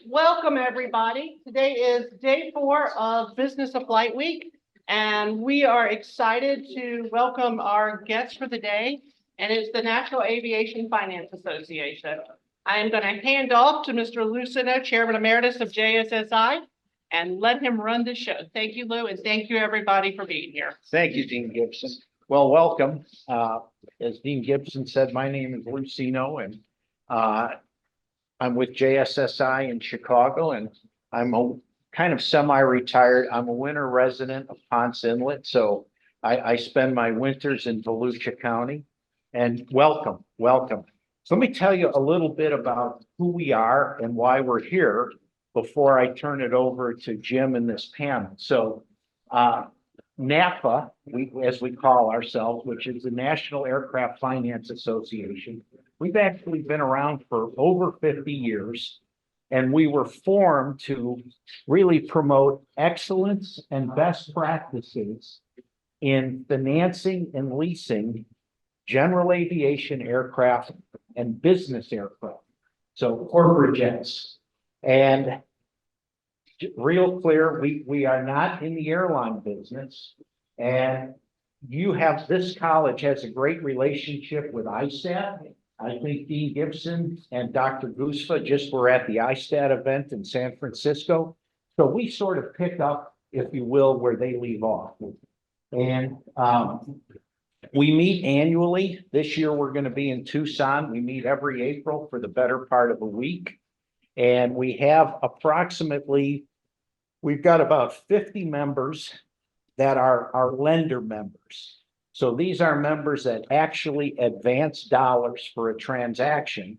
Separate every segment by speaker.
Speaker 1: Welcome everybody. Today is day 4 of Business of Flight Week, and we are excited to welcome our guests for the day, and it's the National Aviation Finance Association. I am going to hand off to Mr. Lucino, Chairman Emeritus of JSSI, and let him run the show. Thank you, Lou, and thank you everybody for being here.
Speaker 2: Thank you, Dean Gibson. Well, welcome. As Dean Gibson said, my name is Lucino, and I'm with JSSI in Chicago, and I'm a kind of semi-retired. I'm a winter resident of Ponce Inlet, so I spend my winters in Volusia County. And welcome. So let me tell you a little bit about who we are and why we're here before I turn it over to Jim in this panel. So NAFA, as we call ourselves, which is the National Aircraft Finance Association. We've actually been around for over 50 years, and we were formed to really promote excellence and best practices in financing and leasing general aviation aircraft and business aircraft, so corporate jets. And real clear, we are not in the airline business, and this college has a great relationship with ISTAT. I think Dean Gibson and Dr. Gusfa just were at the ISTAT event in San Francisco. So we sort of pick up, if you will, where they leave off. And we meet annually. This year we're going to be in Tucson. We meet every April for the better part of a week. And we have we've got about 50 members that are our lender members. So these are members that actually advance dollars for a transaction.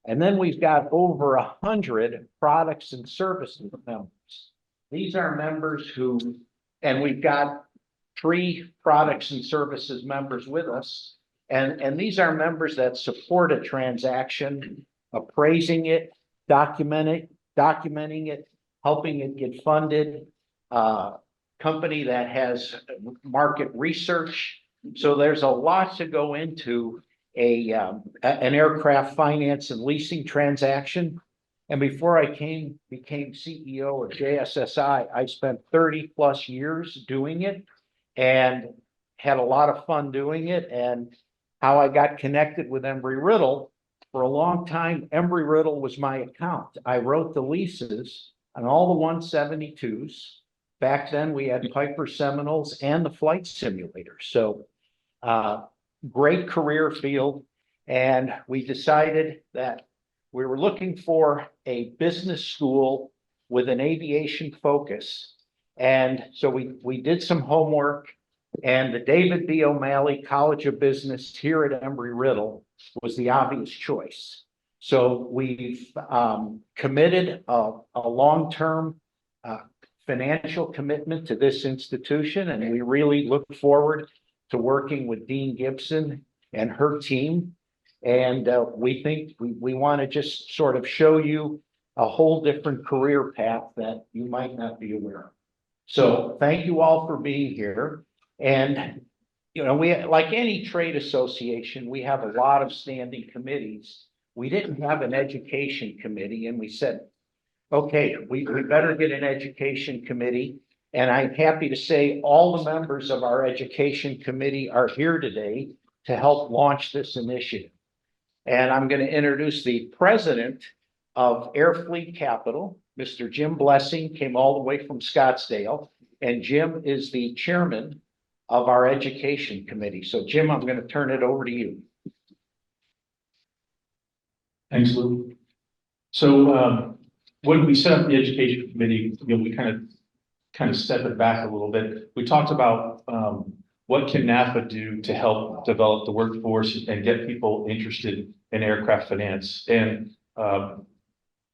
Speaker 2: And then we've got over 100 products and services members. These are members and we've got 3 products and services members with us. And these are members that support a transaction, appraising it, documenting it, helping it get funded, company that has market research. So there's a lot to go into an aircraft finance and leasing transaction. And before I became CEO of JSSI, I spent 30 plus years doing it and had a lot of fun doing it. And how I got connected with Embry-Riddle, for a long time, Embry-Riddle was my account. I wrote the leases on all the 172s. Back then, we had Piper Seminoles and the flight simulator. So great career field. And we decided that we were looking for a business school with an aviation focus. And so we did some homework, and the David B. O'Malley College of Business here at Embry-Riddle was the obvious choice. So we've committed a long-term financial commitment to this institution, and we really look forward to working with Dean Gibson and her team. And we think we want to just sort of show you a whole different career path that you might not be aware of. So thank you all for being here. And we, like any trade association, we have a lot of standing committees. We didn't have an education committee, and we said, okay, we better get an education committee. And I'm happy to say all the members of our education committee are here today to help launch this initiative. And I'm going to introduce the president of Airfleet Capital, Mr. Jim Blessing, came all the way from Scottsdale. And Jim is the chairman of our education committee. So Jim, I'm going to turn it over to you.
Speaker 3: Thanks, Lou. So when we set up the education committee, we kind of step it back a little bit. We talked about what can NAFA do to help develop the workforce and get people interested in aircraft finance. And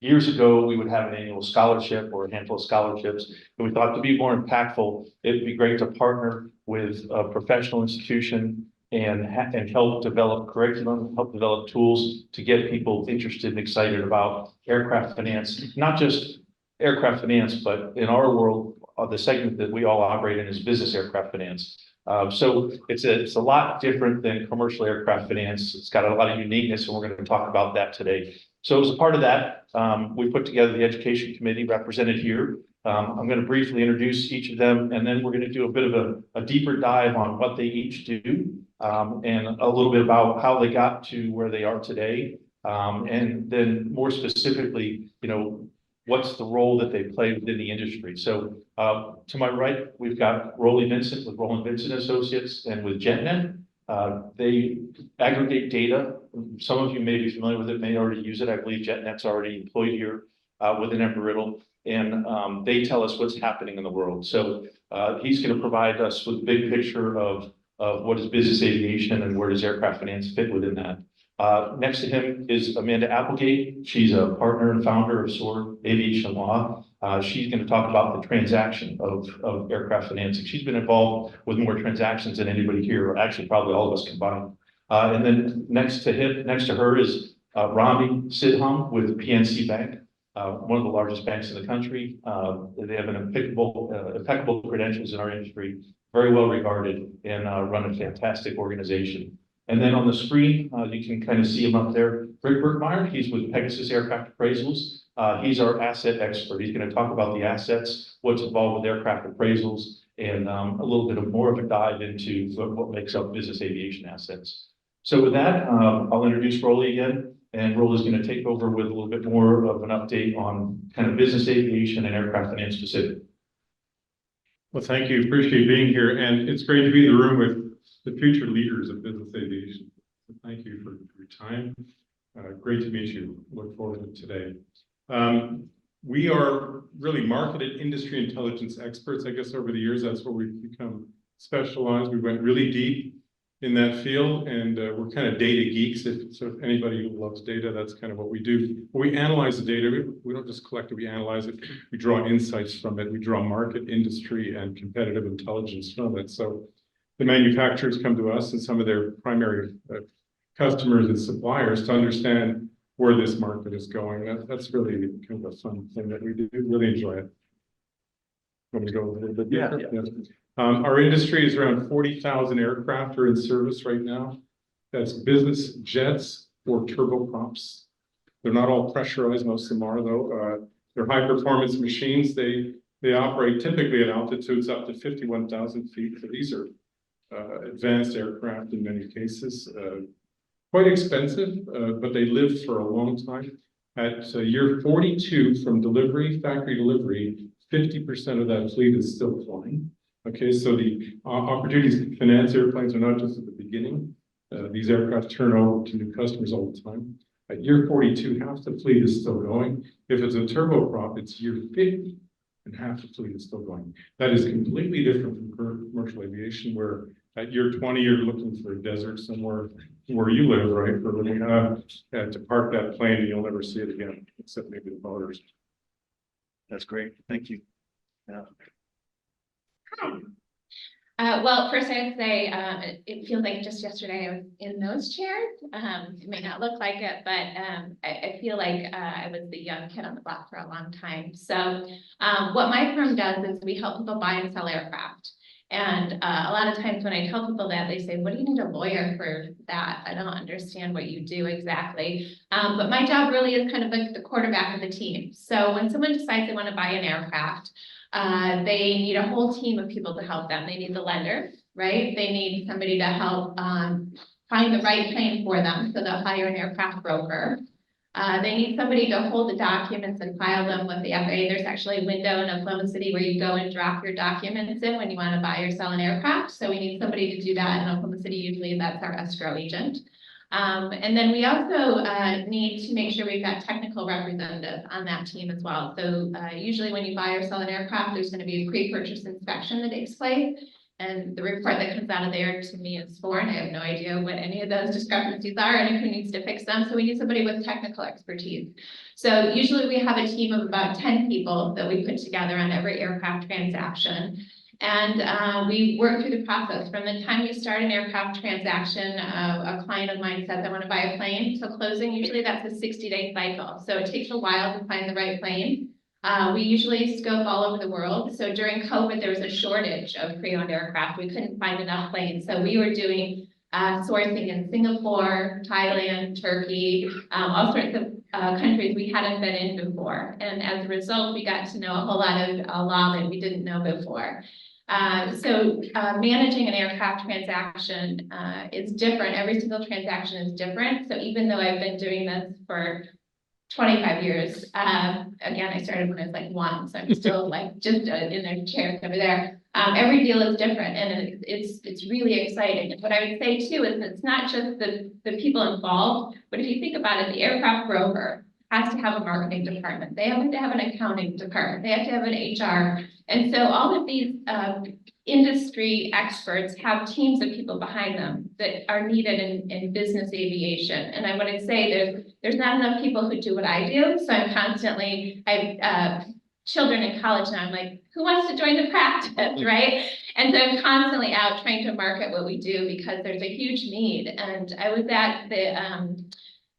Speaker 3: years ago, we would have an annual scholarship or a handful of scholarships. And we thought to be more impactful, it'd be great to partner with a professional institution and help develop curriculum, help develop tools to get people interested and excited about aircraft finance, not just aircraft finance, but in our world, the segment that we all operate in is business aircraft finance. So it's a lot different than commercial aircraft finance. It's got a lot of uniqueness, and we're going to talk about that today. So as a part of that, we put together the education committee represented here. I'm going to briefly introduce each of them, and then we're going to do a bit of a deeper dive on what they each do, and a little bit about how they got to where they are today. And then more specifically, what's the role that they play within the industry. So to my right, we've got Rolly Vincent with Roland Vincent Associates and with JetNet. They aggregate data. Some of you may be familiar with it, may already use it. I believe JetNet's already employed here within Embry-Riddle, and they tell us what's happening in the world. So he's going to provide us with a big picture of what is business aviation and where does aircraft finance fit within that. Next to him is Amanda Applegate. She's a partner and founder of SOAR Aviation Law. She's going to talk about the transaction of aircraft financing. She's been involved with more transactions than anybody here, or actually probably all of us combined. And then next to her is Rami Sidham with PNC Bank, one of the largest banks in the country. They have an impeccable credentials in our industry, very well regarded, and run a fantastic organization. And then on the screen, you can kind of see him up there. Rick Bergmeyer, he's with Pegasus Aircraft Appraisals. He's our asset expert. He's going to talk about the assets, what's involved with aircraft appraisals, and a little bit more of a dive into what makes up business aviation assets. So with that, I'll introduce Rolly again, and Rolly's going to take over with a little bit more of an update on kind of business aviation and aircraft finance specific.
Speaker 4: Well, thank you. Appreciate being here, and it's great to be in the room with the future leaders of business aviation. So thank you for your time. Great to meet you. Look forward to today. We are really marketed industry intelligence experts. I guess over the years, that's where we've become specialized. We went really deep in that field, and we're kind of data geeks. So if anybody who loves data, that's kind of what we do. When we analyze the data, we don't just collect it, we analyze it. We draw insights from it. We draw market, industry, and competitive intelligence from it. So the manufacturers come to us and some of their primary customers and suppliers to understand where this market is going. That's really kind of a fun thing that we do. Really enjoy it. Want me to go a little bit deeper? Yeah. Our industry is around 40,000 aircraft are in service right now. That's business jets or turboprops. They're not all pressurized. Most of them are, though. They're high performance machines. They operate typically at altitudes up to 51,000 feet. So these are advanced aircraft in many cases, quite expensive, but they live for a long time. At year 42 from delivery, factory delivery, 50% of that fleet is still flying. Okay, so the opportunities to finance airplanes are not just at the beginning. These aircraft turn over to new customers all the time. At year 42, half the fleet is still going. If it's a turboprop, it's year 50, and half the fleet is still going. That is completely different from commercial aviation, where at year 20, you're looking for a desert somewhere where you live, right? For living, to park that plane and you'll never see it again, except maybe the motors.
Speaker 2: That's great. Thank you. Yeah.
Speaker 5: Well, first I would say it feels like just yesterday I was in those chairs. It may not look like it, but I feel like I was the young kid on the block for a long time. So what my firm does is we help people buy and sell aircraft. And a lot of times when I tell people that, they say, what do you need a lawyer for that? I don't understand what you do exactly. But my job really is kind of like the quarterback of the team. So when someone decides they want to buy an aircraft, they need a whole team of people to help them. They need the lender, right? They need somebody to help find the right plane for them. So they'll hire an aircraft broker. They need somebody to hold the documents and file them with the FAA. There's actually a window in Oklahoma City where you go and drop your documents in when you want to buy or sell an aircraft. So we need somebody to do that in Oklahoma City. Usually that's our escrow agent. And then we also need to make sure we've got technical representatives on that team as well. So usually when you buy or sell an aircraft, there's going to be a pre-purchase inspection that takes place. And the report that comes out of there to me is foreign. I have no idea what any of those discrepancies are and who needs to fix them. So we need somebody with technical expertise. So usually we have a team of about 10 people that we put together on every aircraft transaction. And we work through the process from the time we start an aircraft transaction. A client of mine says, I want to buy a plane. So closing, usually that's a 60-day cycle. So it takes a while to find the right plane. We usually scope all over the world. So during COVID, there was a shortage of pre-owned aircraft. We couldn't find enough planes. So we were doing sourcing in Singapore, Thailand, Turkey, all sorts of countries we hadn't been in before. And as a result, we got to know a whole lot of law that we didn't know before. Managing an aircraft transaction is different. Every single transaction is different. So even though I've been doing this for 25 years, again, I started when I was like 1, so I'm still like just in a chair over there. Every deal is different, and it's really exciting. And what I would say too is it's not just the people involved, but if you think about it, the aircraft broker has to have a marketing department. They have to have an accounting department. They have to have an HR. And so all of these industry experts have teams of people behind them that are needed in business aviation. And I want to say there's not enough people who do what I do. So I'm constantly, I have children in college now. I'm like, who wants to join the practice, right? And so I'm constantly out trying to market what we do because there's a huge need. And I was at the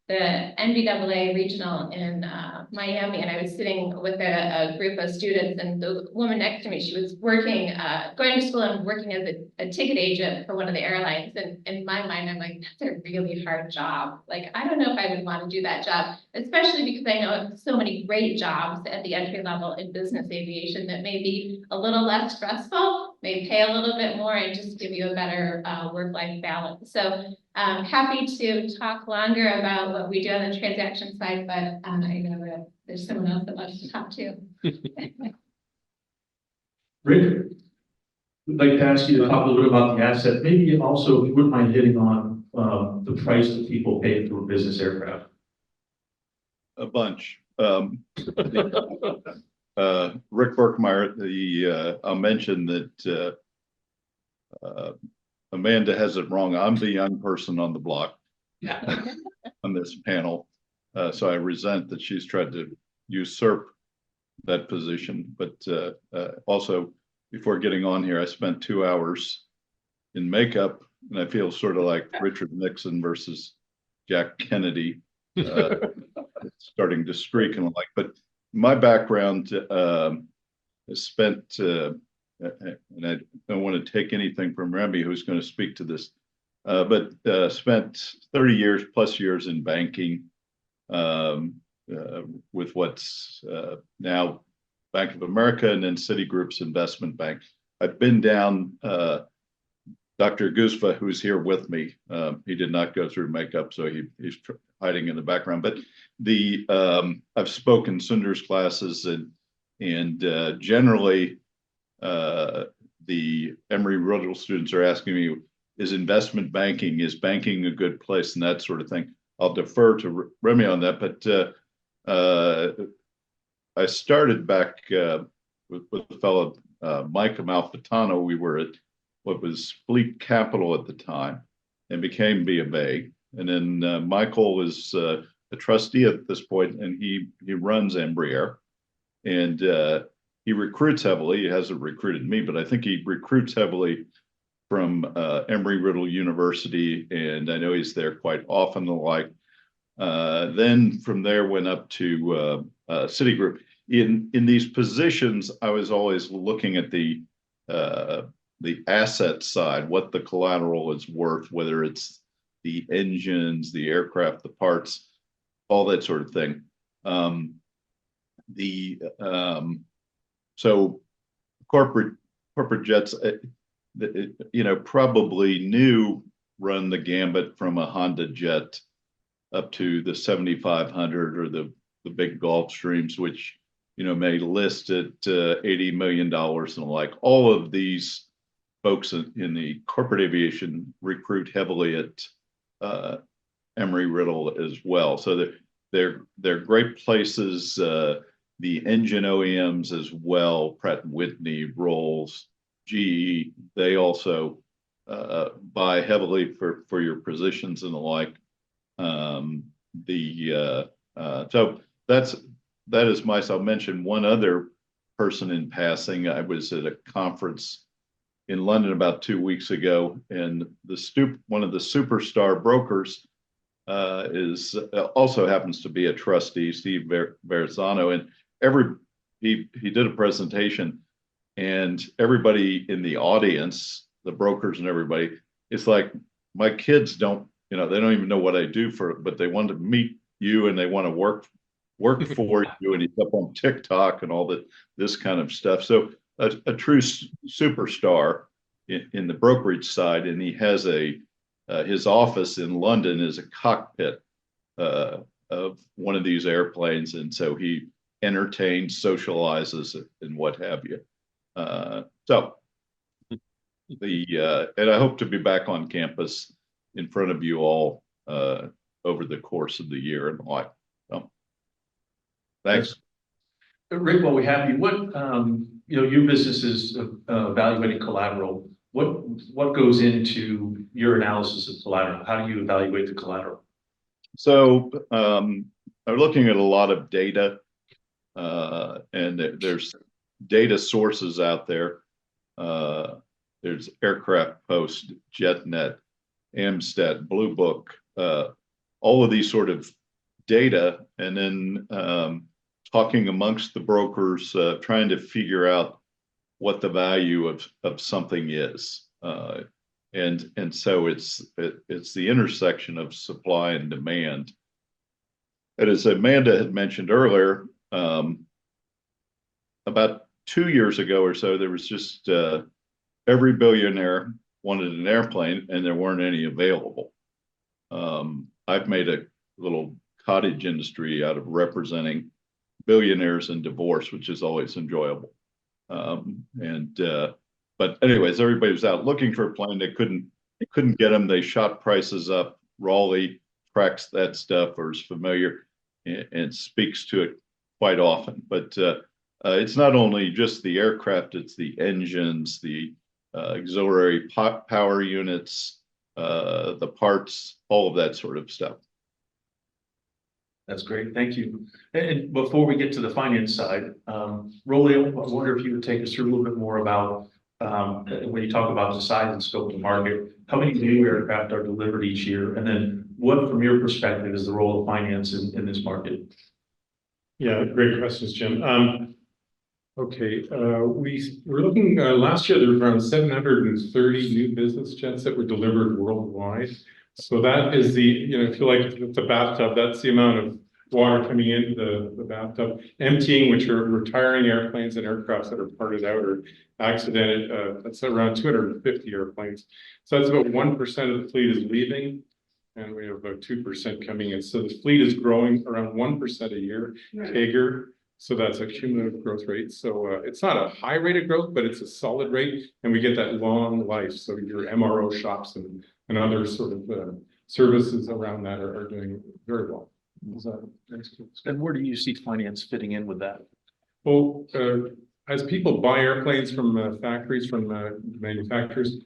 Speaker 5: NBAA regional in Miami, and I was sitting with a group of students, and the woman next to me, she was working, going to school and working as a ticket agent for one of the airlines. And in my mind, I'm like, that's a really hard job. Like, I don't know if I would want to do that job, especially because I know of so many great jobs at the entry level in business aviation that may be a little less stressful, may pay a little bit more, and just give you a better work-life balance. So happy to talk longer about what we do on the transaction side, but I know that there's someone else that wants to talk too.
Speaker 3: Rick, we'd like to ask you to talk a little bit about the asset. Maybe also, if you wouldn't mind hitting on the price that people pay for a business aircraft.
Speaker 6: A bunch. Rick Berkmeyer, I'll mention that Amanda has it wrong. I'm the young person on the block on this panel. So I resent that she's tried to usurp that position. But also, before getting on here, I spent 2 hours in makeup, and I feel sort of like Richard Nixon versus Jack Kennedy, starting to streak and like. But my background is spent, and I don't want to take anything from Remy, who's going to speak to this, but spent 30 years plus years in banking with what's now Bank of America and then Citigroup's investment bank. I've been down Dr. Guzfa, who's here with me. He did not go through makeup, so he's hiding in the background. But I've spoken Sunder's classes, and generally the Embry-Riddle students are asking me, is investment banking, is banking a good place, and that sort of thing. I'll defer to Remy on that, but I started back with the fellow Mike Amalfitano. We were at what was Fleet Capital at the time and became B of A. And then Michael is a trustee at this point, and he runs Embry-Air, and he recruits heavily. He hasn't recruited me, but I think he recruits heavily from Embry-Riddle University, and I know he's there quite often. The like. Then from there went up to Citigroup. In these positions, I was always looking at the asset side, what the collateral is worth, whether it's the engines, the aircraft, the parts, all that sort of thing. So corporate jets, probably run the gambit from a Honda jet up to the 7,500 or the big Gulfstreams, which may list at $80 million and the like. All of these folks in the corporate aviation recruit heavily at Embry-Riddle as well. So they're great places. The engine OEMs as well, Pratt & Whitney, Rolls, GE, they also buy heavily for your positions and the like. So that is myself. I'll mention one other person in passing. I was at a conference in London about 2 weeks ago, and one of the superstar brokers is also happens to be a trustee, Steve Verzano, and he did a presentation, and everybody in the audience, the brokers and everybody, it's like, my kids don't, they don't even know what I do but they want to meet you and they want to work for you, and he's up on TikTok and all this kind of stuff. So a true superstar in the brokerage side, and he has his office in London is a cockpit of one of these airplanes, and so he entertains, socializes, and what have you. And I hope to be back on campus in front of you all over the course of the year and life. So, thanks.
Speaker 3: Rick, while we have you, what, your business is evaluating collateral. What goes into your analysis of collateral? How do you evaluate the collateral?
Speaker 6: So I'm looking at a lot of data, and there's data sources out there. There's Aircraft Post, JetNet, Amstat, Blue Book, all of these sort of data, and then talking amongst the brokers, trying to figure out what the value of something is. And so it's the intersection of supply and demand. And as Amanda had mentioned earlier, about 2 years ago or so, there was just every billionaire wanted an airplane and there weren't any available. I've made a little cottage industry out of representing billionaires in divorce, which is always enjoyable. But anyways, everybody was out looking for a plane. They couldn't get them. They shot prices up. Raleigh tracks that stuff, or is familiar and speaks to it quite often. But it's not only just the aircraft, it's the engines, the auxiliary power units, the parts, all of that sort of stuff.
Speaker 3: That's great. Thank you. And before we get to the finance side, Rolly, I wonder if you would take us through a little bit more about when you talk about the size and scope of the market, how many new aircraft are delivered each year? And then what, from your perspective, is the role of finance in this market?
Speaker 4: Yeah, great questions, Jim. We're looking, last year there was around 730 new business jets that were delivered worldwide. So that is if you like the bathtub, that's the amount of water coming into the bathtub, emptying, which are retiring airplanes and aircrafts that are parted out or accidented. That's around 250 airplanes. So that's about 1% of the fleet is leaving, and we have about 2% coming in. So the fleet is growing around 1% a year, CAGR. So that's a cumulative growth rate. So it's not a high rate of growth, but it's a solid rate, and we get that long life. So your MRO shops and other sort of services around that are doing very well.
Speaker 3: And where do you see finance fitting in with that?
Speaker 4: Well, as people buy airplanes from factories, from manufacturers,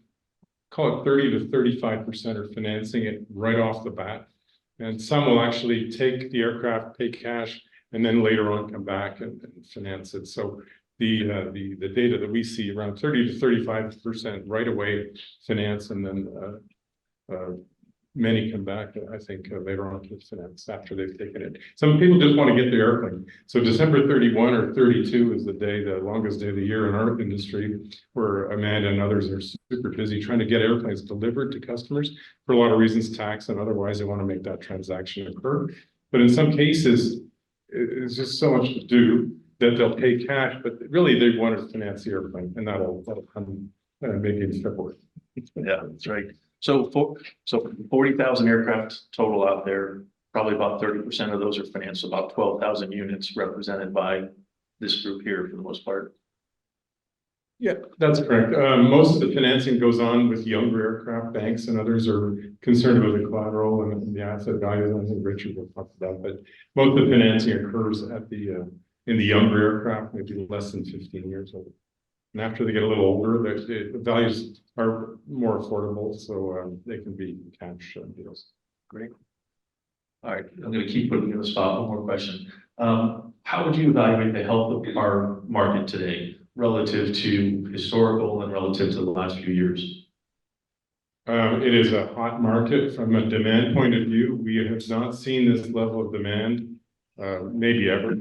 Speaker 4: call it 30 to 35% are financing it right off the bat. And some will actually take the aircraft, pay cash, and then later on come back and finance it. So the data that we see, around 30 to 35% right away finance, and then many come back, I think, later on to finance after they've taken it. Some people just want to get the airplane. So December 31 or 32 is the longest day of the year in our industry, where Amanda and others are super busy trying to get airplanes delivered to customers for a lot of reasons, tax and otherwise. They want to make that transaction occur. But in some cases, it's just so much to do that they'll pay cash, but really they want to finance the airplane, and that'll come maybe in February.
Speaker 3: Yeah, that's right. So 40,000 aircraft total out there, probably about 30% of those are financed, about 12,000 units represented by this group here for the most part.
Speaker 4: Yeah, that's correct. Most of the financing goes on with younger aircraft. Banks and others are concerned about the collateral and the asset value. I think Richard will talk about that, but most of the financing occurs at in the younger aircraft, maybe less than 15 years old. And after they get a little older, the values are more affordable, so they can be cash deals.
Speaker 3: Great. All right, I'm going to keep putting you on the spot. One more question. How would you evaluate the health of our market today relative to historical and relative to the last few years?
Speaker 4: It is a hot market from a demand point of view. We have not seen this level of demand, maybe ever.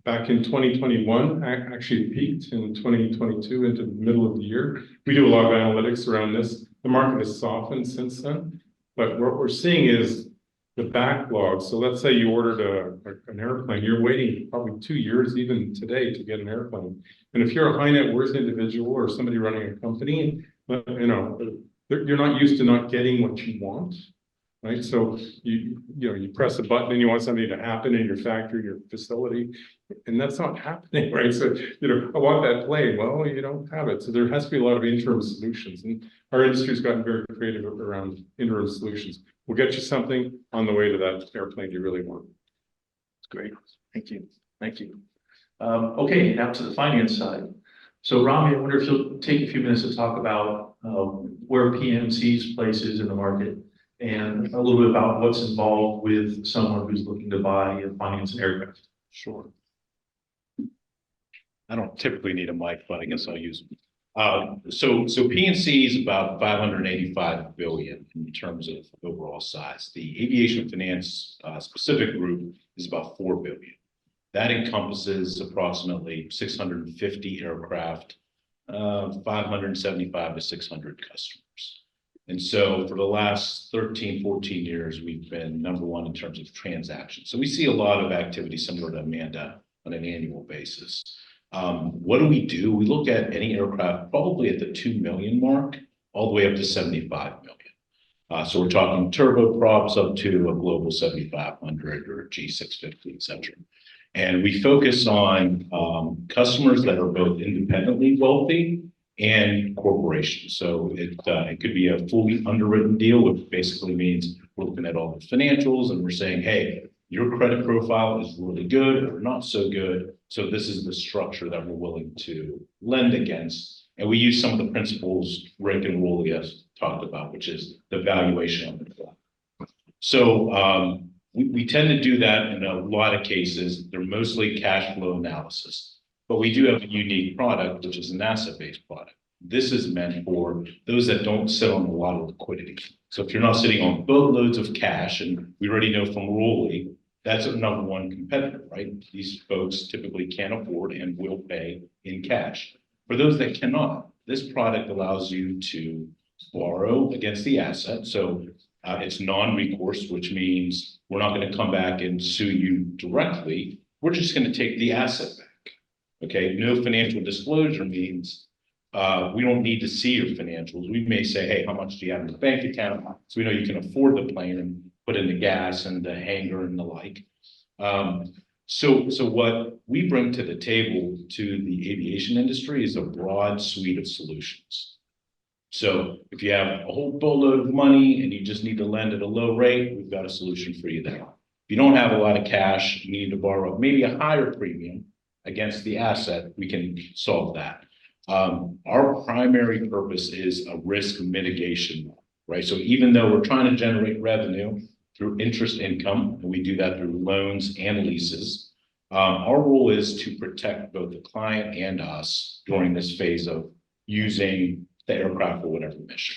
Speaker 4: Back in 2021, actually peaked in 2022 into the middle of the year. We do a lot of analytics around this. The market has softened since then, but what we're seeing is the backlog. So let's say you ordered an airplane, you're waiting probably 2 years even today to get an airplane. And if you're a high net worth individual or somebody running a company, you know, you're not used to not getting what you want. Right, so you press a button and you want something to happen in your factory, your facility, and that's not happening, right? So I want that plane. Well, you don't have it, so there has to be a lot of interim solutions, and our industry's gotten very creative around interim solutions. We'll get you something on the way to that airplane you really want.
Speaker 3: Great, thank you, thank you. Okay, now to the finance side. So Rami, I wonder if you'll take a few minutes to talk about where PMC's place is in the market, and a little bit about what's involved with someone who's looking to buy and finance an aircraft.
Speaker 7: Sure. I don't typically need a mic, but I guess I'll use them. So PNC is about 585 billion in terms of overall size. The aviation finance specific group is about 4 billion. That encompasses approximately 650 aircraft, 575 to 600 customers. And so for the last 13, 14 years, we've been number one in terms of transactions. So we see a lot of activity similar to Amanda on an annual basis. What do? We look at any aircraft probably at the 2 million mark, all the way up to 75 million. So we're talking turboprops up to a Global 7500 or a G650, et cetera. And we focus on customers that are both independently wealthy and corporations. So it could be a fully underwritten deal, which basically means we're looking at all the financials and we're saying, hey, your credit profile is really good or not so good. So this is the structure that we're willing to lend against. And we use some of the principles Rick and Woolley has talked about, which is the valuation of the flight. So we tend to do that in a lot of cases. They're mostly cash flow analysis. But we do have a unique product, which is an asset-based product. This is meant for those that don't sit on a lot of liquidity. So if you're not sitting on boatloads of cash, and we already know from Woolley, that's a number one competitor, right? These folks typically can't afford and will pay in cash. For those that cannot, this product allows you to borrow against the asset. So it's non-recourse, which means we're not going to come back and sue you directly. We're just going to take the asset back. Okay, no financial disclosure means we don't need to see your financials. We may say, hey, how much do you have in the bank account? So we know you can afford the plane and put in the gas and the hangar and the like. So what we bring to the table to the aviation industry is a broad suite of solutions. So if you have a whole boatload of money and you just need to lend at a low rate, we've got a solution for you there. If you don't have a lot of cash, you need to borrow maybe a higher premium against the asset, we can solve that. Our primary purpose is a risk mitigation, right? So even though we're trying to generate revenue through interest income, and we do that through loans and leases, our role is to protect both the client and us during this phase of using the aircraft for whatever mission.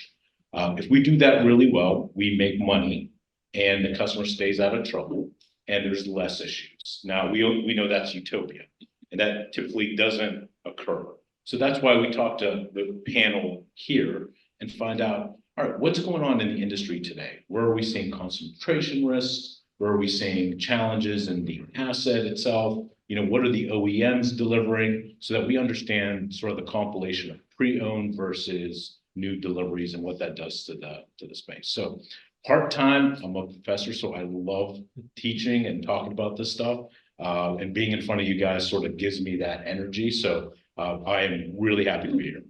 Speaker 7: If we do that really well, we make money and the customer stays out of trouble and there's less issues. Now, we know that's utopia. And that typically doesn't occur. So that's why we talk to the panel here and find out, all right, what's going on in the industry today? Where are we seeing concentration risks? Where are we seeing challenges in the asset itself? What are the OEMs delivering so that we understand sort of the compilation of pre-owned versus new deliveries and what that does to the space. So part-time, I'm a professor, so I love teaching and talking about this stuff. And being in front of you guys sort of gives me that energy. So I am really happy to be here.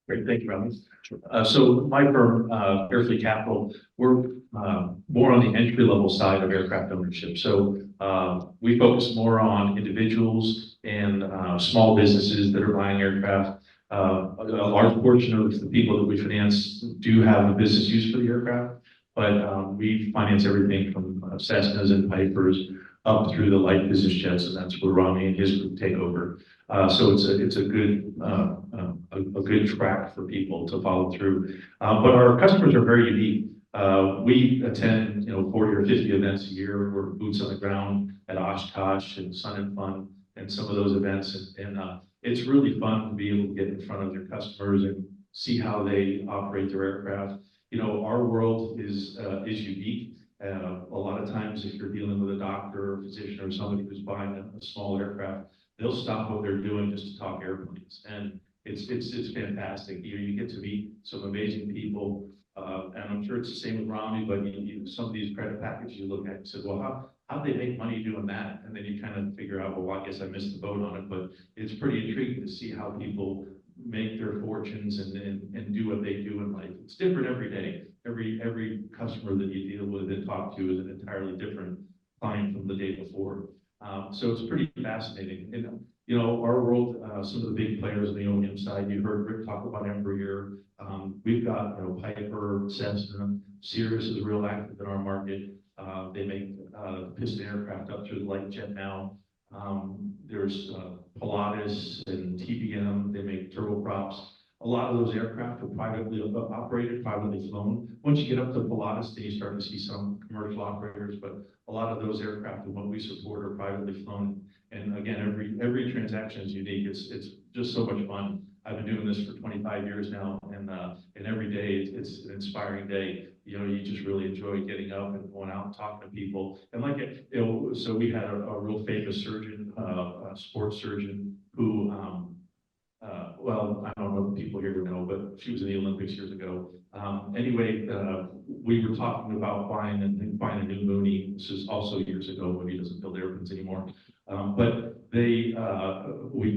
Speaker 3: Great, thank you, Rami. So my firm, Airfleet Capital, we're more on the entry-level side of aircraft ownership. So we focus more on individuals and small businesses that are buying aircraft. A large portion of the people that we finance do have a business use for the aircraft, but we finance everything from Cessnas and Pipers up through the light business jets, and that's where Rami and his group take over. So it's a good track for people to follow through. But our customers are very unique. We attend 40 or 50 events a year. We're boots on the ground at Oshkosh and Sun and Fun and some of those events, and it's really fun to be able to get in front of your customers and see how they operate their aircraft. You know, our world is unique. A lot of times if you're dealing with a doctor or physician or somebody who's buying a small aircraft, they'll stop what they're doing just to talk airplanes. And it's fantastic. You get to meet some amazing people. And I'm sure it's the same with Romney, but some of these credit packages you look at and say, well, how'd they make money doing that? And then you kind of figure out, well, I guess I missed the boat on it, but it's pretty intriguing to see how people make their fortunes and do what they do in life. It's different every day. Every customer that you deal with and talk to is an entirely different client from the day before. So it's pretty fascinating. And, you know, our world, some of the big players on the OEM side, you heard Rick talk about Embry-Riddle. We've got, you know, Piper, Cessna, Cirrus is real active in our market. They make piston aircraft up through the light jet now. There's Pilatus and TBM, they make turboprops. A lot of those aircraft are privately operated, privately flown. Once you get up to Pilatus, then you start to see some commercial operators, but a lot of those aircraft and what we support are privately flown. And again, every transaction is unique. It's just so much fun. I've been doing this for 25 years now, and every day it's an inspiring day. You know, you just really enjoy getting up and going out and talking to people. And like, you know, so we had a real famous surgeon, a sports surgeon who, well, I don't know if people here know, but she was in the Olympics years ago. Anyway, we were talking about buying a new Mooney. This is also years ago. Mooney doesn't build airplanes anymore. But we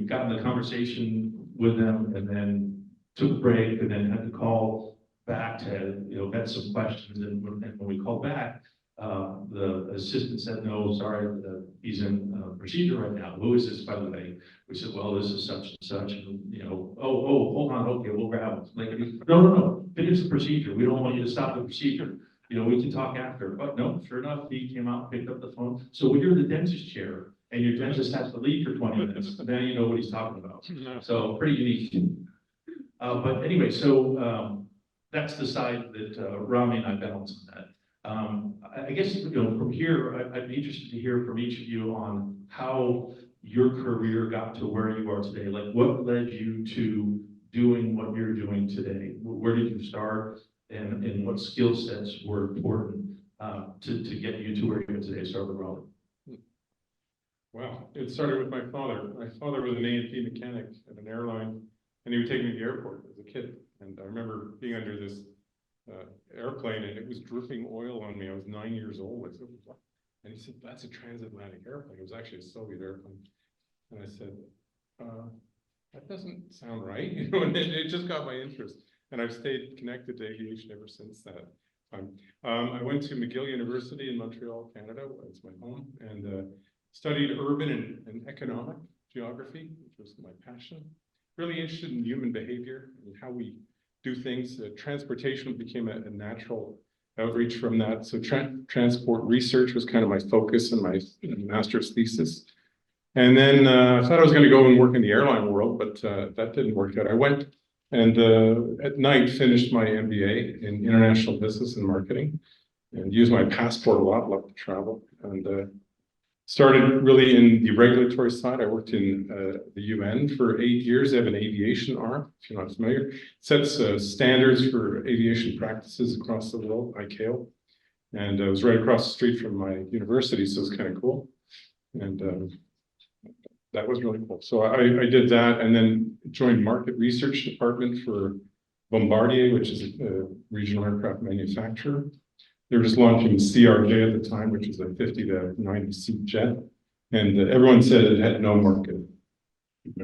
Speaker 3: got in the conversation with them and then took a break and then had to call back to, you know, vet some questions. And when we called back, the assistant said, no, sorry, he's in procedure right now. Who is this, by the way? We said, well, this is such and such. And, you know, oh, hold on. Okay, we'll grab him. Like, no, finish the procedure. We don't want you to stop the procedure. You know, we can talk after. But no, sure enough, he came out, picked up the phone. So when you're in the dentist chair and your dentist has to leave for 20 minutes, then you know what he's talking about. So pretty unique. But anyway, so that's the side that Rami and I balance on that. I guess, you know, from here, I'd be interested to hear from each of you on how your career got to where you are today. Like, what led you to doing what you're doing today? Where did you start, and what skill sets were important to get you to where you are today? Start with Raleigh.
Speaker 4: Well, it started with my father. My father was an A&P mechanic at an airline, and he would take me to the airport as a kid. And I remember being under this airplane, and it was dripping oil on me. I was 9 years old. I said, what? And he said, that's a transatlantic airplane. It was actually a Soviet airplane. And I said, that doesn't sound right. You know, and it just got my interest. And I've stayed connected to aviation ever since that time. I went to McGill University in Montreal, Canada. It's my home. And studied urban and economic geography, which was my passion. Really interested in human behavior and how we do things. Transportation became a natural outreach from that. So transport research was kind of my focus in my master's thesis. And then I thought I was going to go and work in the airline world, but that didn't work out. I went and at night finished my MBA in international business and marketing, and used my passport a lot, loved to travel, and started really in the regulatory side. I worked in the UN for 8 years. They have an aviation arm, if you're not familiar. It sets standards for aviation practices across the world, ICAO. And I was right across the street from my university, so it's kind of cool. And that was really cool. So I did that, and then joined market research department for Bombardier, which is a regional aircraft manufacturer. They were just launching CRJ at the time, which is a 50 to 90 seat jet. And everyone said it had no market.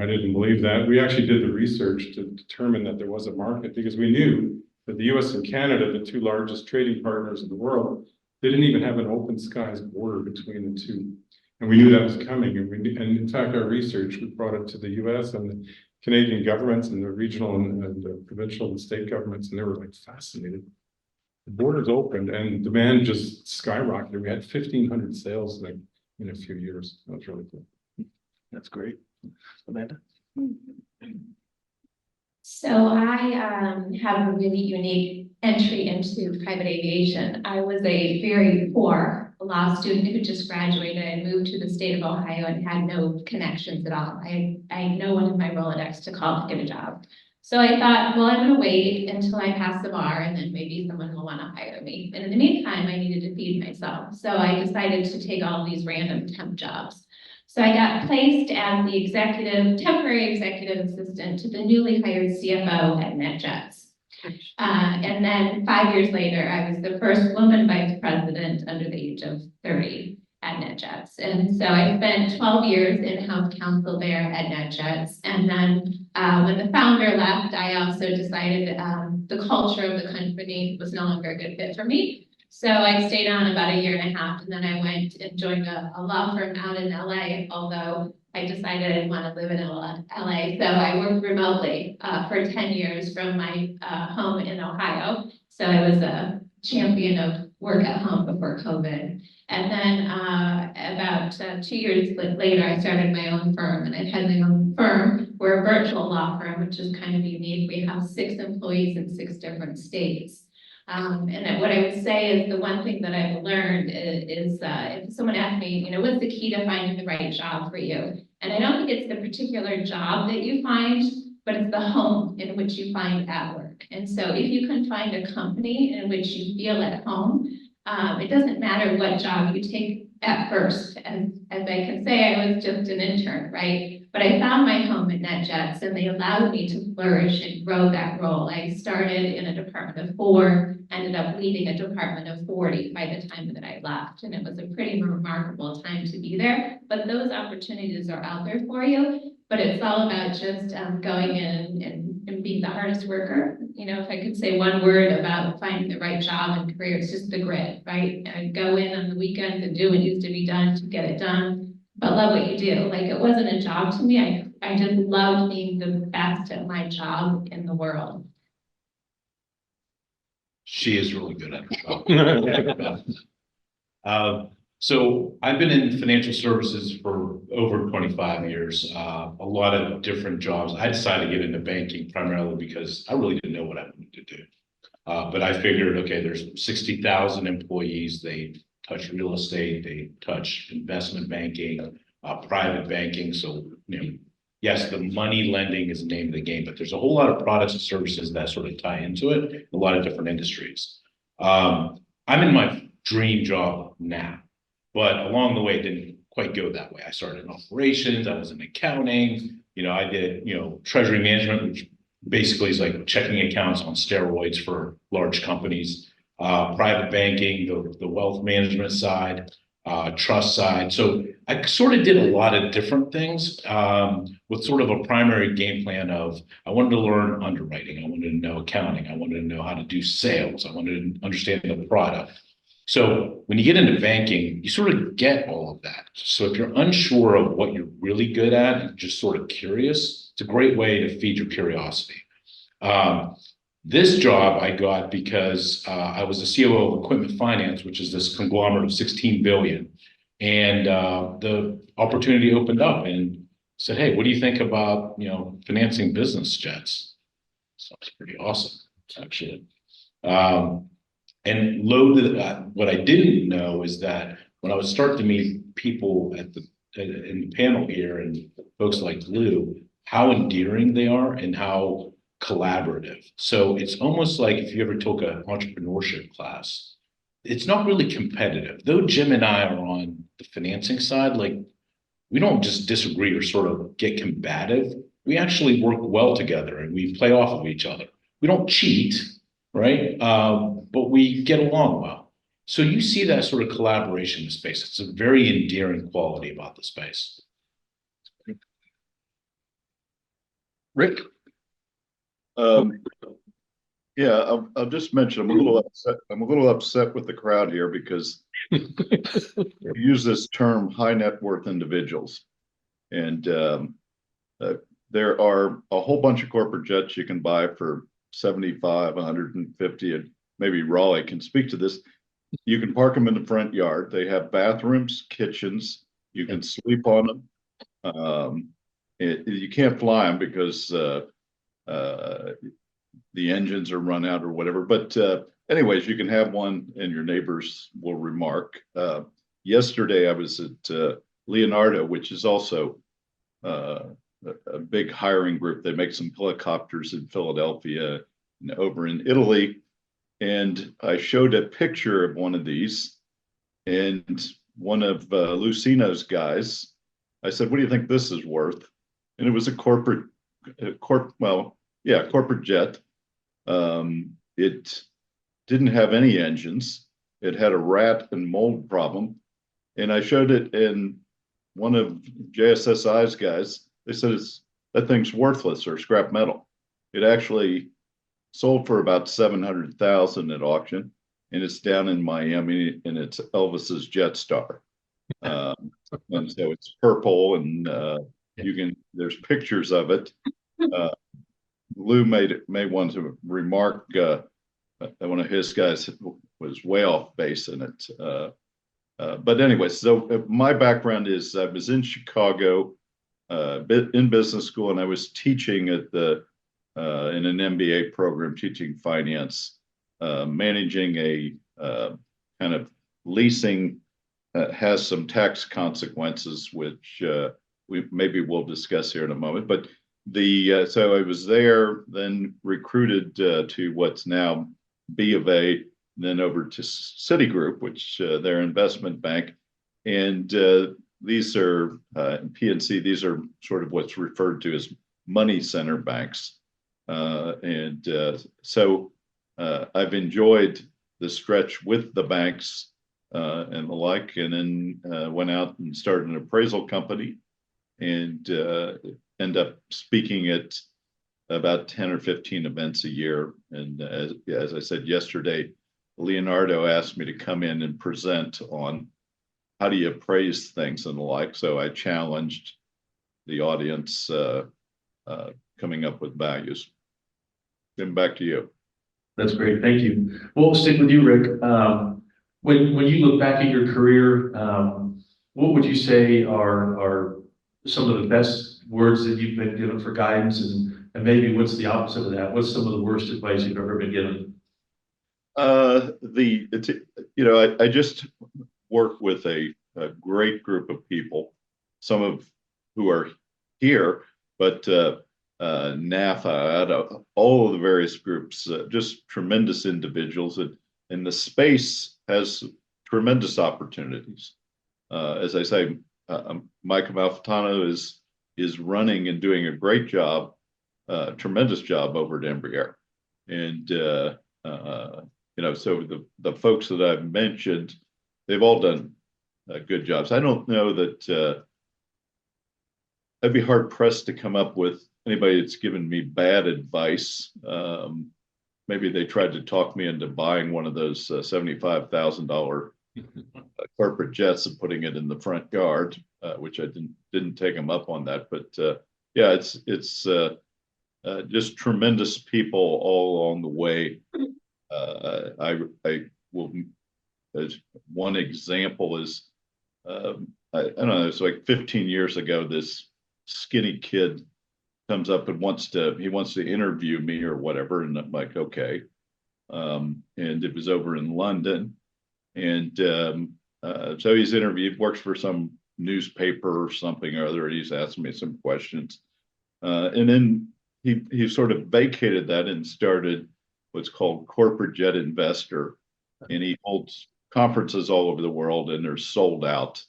Speaker 4: I didn't believe that. We actually did the research to determine that there was a market, because we knew that the US and Canada, the two largest trading partners in the world, they didn't even have an open skies border between the two. And we knew that was coming. And in fact, our research, we brought it to the US and the Canadian governments and the regional and the provincial and state governments, and they were like fascinated. The borders opened and demand just skyrocketed. We had 1,500 sales in a few years. That was really cool.
Speaker 2: That's great. Amanda?
Speaker 5: So I have a really unique entry into private aviation. I was a very poor law student who just graduated and moved to the state of Ohio and had no connections at all. I had no one in my Rolodex to call to get a job. So I thought, well, I'm gonna wait until I pass the bar and then maybe someone will wanna hire me. And in the meantime, I needed to feed myself. So I decided to take all these random temp jobs. So I got placed as the temporary executive assistant to the newly hired CFO at NetJets. And then 5 years later, I was the first woman vice president under the age of 30 at NetJets. And so I spent 12 years in health counsel there at NetJets. And then when the founder left, I also decided the culture of the company was no longer a good fit for me. So I stayed on about a year and a half, and then I went and joined a law firm out in LA, although I decided I didn't want to live in LA. So I worked remotely for 10 years from my home in Ohio. So I was a champion of work at home before COVID. And then about 2 years later, I started my own firm, and I've had my own firm. We're a virtual law firm, which is kind of unique. We have 6 employees in 6 different states. And what I would say is the one thing that I've learned is if someone asks me, you know, what's the key to finding the right job for you? And I don't think it's the particular job that you find, but it's the home in which you find at work. And so if you can find a company in which you feel at home, it doesn't matter what job you take at first. And as I can say, I was just an intern, right? But I found my home at NetJets, and they allowed me to flourish and grow that role. I started in a department of 4, ended up leading a department of 40 by the time that I left. And it was a pretty remarkable time to be there. But those opportunities are out there for you. But it's all about just going in and being the hardest worker. You know, if I could say one word about finding the right job and career, it's just the grit, right? I go in on the weekends and do what needs to be done to get it done, but love what you do. Like, it wasn't a job to me. I just loved being the best at my job in the world.
Speaker 7: She is really good at her job. So I've been in financial services for over 25 years, a lot of different jobs. I decided to get into banking primarily because I really didn't know what I wanted to do. But I figured, okay, there's 60,000 employees. They touch real estate, they touch investment banking, private banking. So, you know, yes, the money lending is the name of the game, but there's a whole lot of products and services that sort of tie into it, a lot of different industries. I'm in my dream job now, but along the way, it didn't quite go that way. I started in operations, I was in accounting, you know, I did, you know, treasury management, which basically is like checking accounts on steroids for large companies, private banking, the wealth management side, trust side. So I sort of did a lot of different things with sort of a primary game plan of, I wanted to learn underwriting. I wanted to know accounting. I wanted to know how to do sales. I wanted to understand the product. So when you get into banking, you sort of get all of that. So if you're unsure of what you're really good at and just sort of curious, it's a great way to feed your curiosity. This job I got because I was the COO of Equipment Finance, which is this conglomerate of 16 billion. And the opportunity opened up and said, hey, what do you think about, you know, financing business jets? Sounds pretty awesome, actually. And what I didn't know is that when I would start to meet people in the panel here and folks like Lou, how endearing they are and how collaborative. So it's almost like if you ever took an entrepreneurship class, it's not really competitive. Though Jim and I are on the financing side, like, we don't just disagree or sort of get combative. We actually work well together and we play off of each other. We don't cheat, right? But we get along well. So you see that sort of collaboration in the space. It's a very endearing quality about the space.
Speaker 6: Rick? Yeah, I'll just mention, I'm a little upset with the crowd here because we use this term high net worth individuals. And there are a whole bunch of corporate jets you can buy for 75, 150, and maybe Raleigh can speak to this. You can park them in the front yard. They have bathrooms, kitchens. You can sleep on them. You can't fly them because the engines are run out or whatever. But anyways, you can have one and your neighbors will remark. Yesterday, I was at Leonardo, which is also a big hiring group. They make some helicopters in Philadelphia and over in Italy. And I showed a picture of one of these, and one of Lucino's guys, I said, "What do you think this is worth?" And it was a corporate jet. It didn't have any engines. It had a rat and mold problem. And I showed it, and one of JSSI's guys, they said, that thing's worthless or scrap metal. It actually sold for about 700,000 at auction, and it's down in Miami, and it's Elvis's Jetstar. And so it's purple, and there's pictures of it. Lou may want to remark that one of his guys was way off base in it. But anyway, so my background is I was in Chicago in business school, and I was teaching at in an MBA program, teaching finance, managing a kind of leasing has some tax consequences, which we'll discuss here in a moment. But so I was there, then recruited to what's now B of A, then over to Citigroup, which their investment bank, and these are PNC. These are sort of what's referred to as money center banks. So I've enjoyed the stretch with the banks and the like, and then went out and started an appraisal company, and end up speaking at about 10 or 15 events a year. And as I said yesterday, Leonardo asked me to come in and present on how do you appraise things and the like. So I challenged the audience coming up with values. Then back to you.
Speaker 3: That's great. Thank you. Well, we'll stick with you, Rick. When you look back at your career, what would you say are some of the best words that you've been given for guidance, and maybe what's the opposite of that? What's some of the worst advice you've ever been given?
Speaker 6: I just work with a great group of people, some of who are here, but NAFA, out of all of the various groups, just tremendous individuals, and the space has tremendous opportunities. As I say, Mike Amalfitano is running and doing a great job, tremendous job over at Embry-Riddle. And so the folks that I've mentioned, they've all done good jobs. I don't know that I'd be hard pressed to come up with anybody that's given me bad advice. Maybe they tried to talk me into buying one of those $75,000 corporate jets and putting it in the front yard, which I didn't take them up on that. But yeah, it's just tremendous people all along the way. I will, as one example is, I don't know, it's like 15 years ago, this skinny kid comes up and wants to interview me or whatever, and I'm like, okay. And it was over in London, and so he's interviewed, works for some newspaper or something or other, and he's asking me some questions, and then he sort of vacated that and started what's called Corporate Jet Investor, and he holds conferences all over the world, and they're sold out,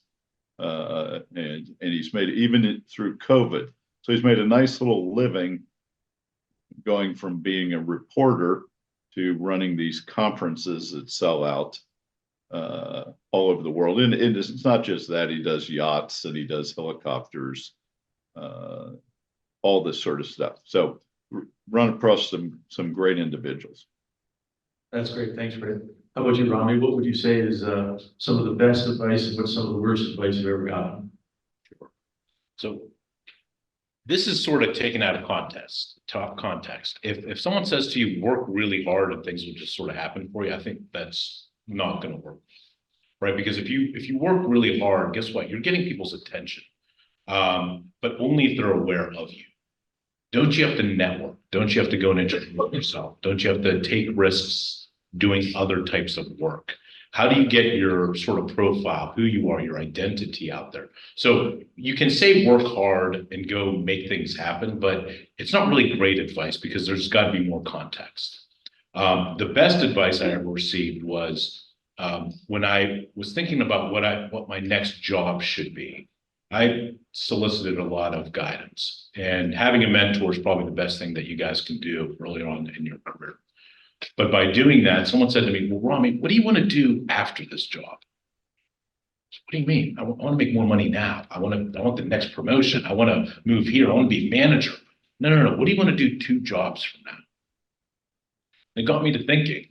Speaker 6: and he's made, even through COVID, so he's made a nice little living going from being a reporter to running these conferences that sell out all over the world. And it's not just that, he does yachts and he does helicopters, all this sort of stuff. So run across some great individuals.
Speaker 3: That's great. Thanks, Rick. How about you, Rami? What would you say is some of the best advice, and what's some of the worst advice you've ever gotten?
Speaker 7: Sure. So this is sort of taken out of context. If someone says to you, work really hard and things will just sort of happen for you, I think that's not going to work, right? Because if you work really hard, guess what? You're getting people's attention, but only if they're aware of you. Don't you have to network? Don't you have to go and introduce yourself? Don't you have to take risks doing other types of work? How do you get your sort of profile, who you are, your identity out there? So you can say work hard and go make things happen, but it's not really great advice because there's got to be more context. The best advice I ever received was when I was thinking about what my next job should be. I solicited a lot of guidance, and having a mentor is probably the best thing that you guys can do early on in your career. But by doing that, someone said to me, well, Rami, what do you want to do after this job? What do you mean? I want to make more money now. I want the next promotion. I want to move here. I want to be manager. No. What do you want to do 2 jobs from now? It got me to thinking,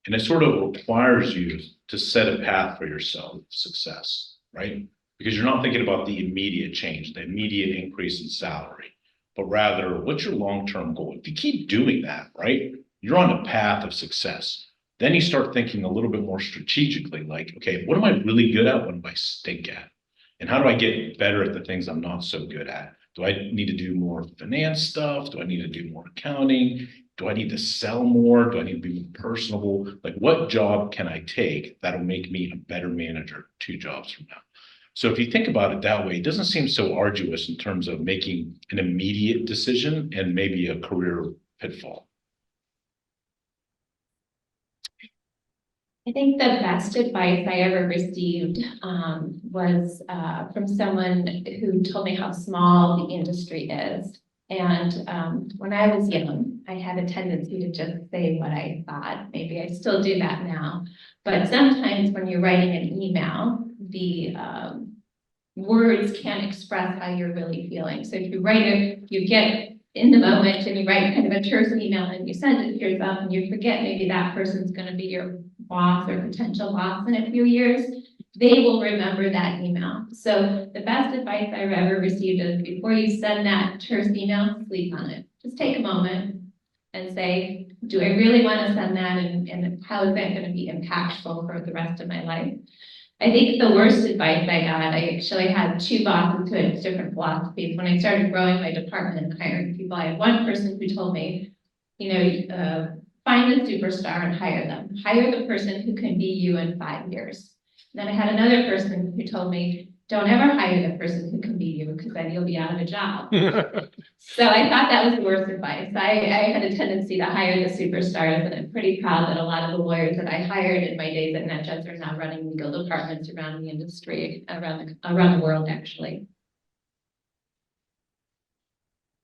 Speaker 7: and it sort of requires you to set a path for yourself of success, right? Because you're not thinking about the immediate change, the immediate increase in salary, but rather what's your long-term goal? If you keep doing that, right, you're on a path of success. Then you start thinking a little bit more strategically, like, okay, what am I really good at? What do I stink at? And how do I get better at the things I'm not so good at? Do I need to do more finance stuff? Do I need to do more accounting? Do I need to sell more? Do I need to be more personable? Like, what job can I take that'll make me a better manager 2 jobs from now? So if you think about it that way, it doesn't seem so arduous in terms of making an immediate decision and maybe a career pitfall.
Speaker 5: I think the best advice I ever received was from someone who told me how small the industry is. And when I was young, I had a tendency to just say what I thought. Maybe I still do that now. But sometimes when you're writing an email, the words can't express how you're really feeling. So if you write it, you get in the moment and you write kind of a terse email and you send it to yourself and you forget maybe that person's going to be your boss or potential boss in a few years, they will remember that email. So the best advice I've ever received is before you send that terse email, sleep on it. Just take a moment and say, do I really want to send that? And how is that going to be impactful for the rest of my life? I think the worst advice I got, I actually had 2 bosses who had different philosophies. When I started growing my department and hiring people, I had one person who told me, find the superstar and hire them. Hire the person who can be you in 5 years. And then I had another person who told me, don't ever hire the person who can be you because then you'll be out of a job. So I thought that was the worst advice. I had a tendency to hire the superstars, and I'm pretty proud that a lot of the lawyers that I hired in my days at NetJets are now running legal departments around the industry, around the world, actually.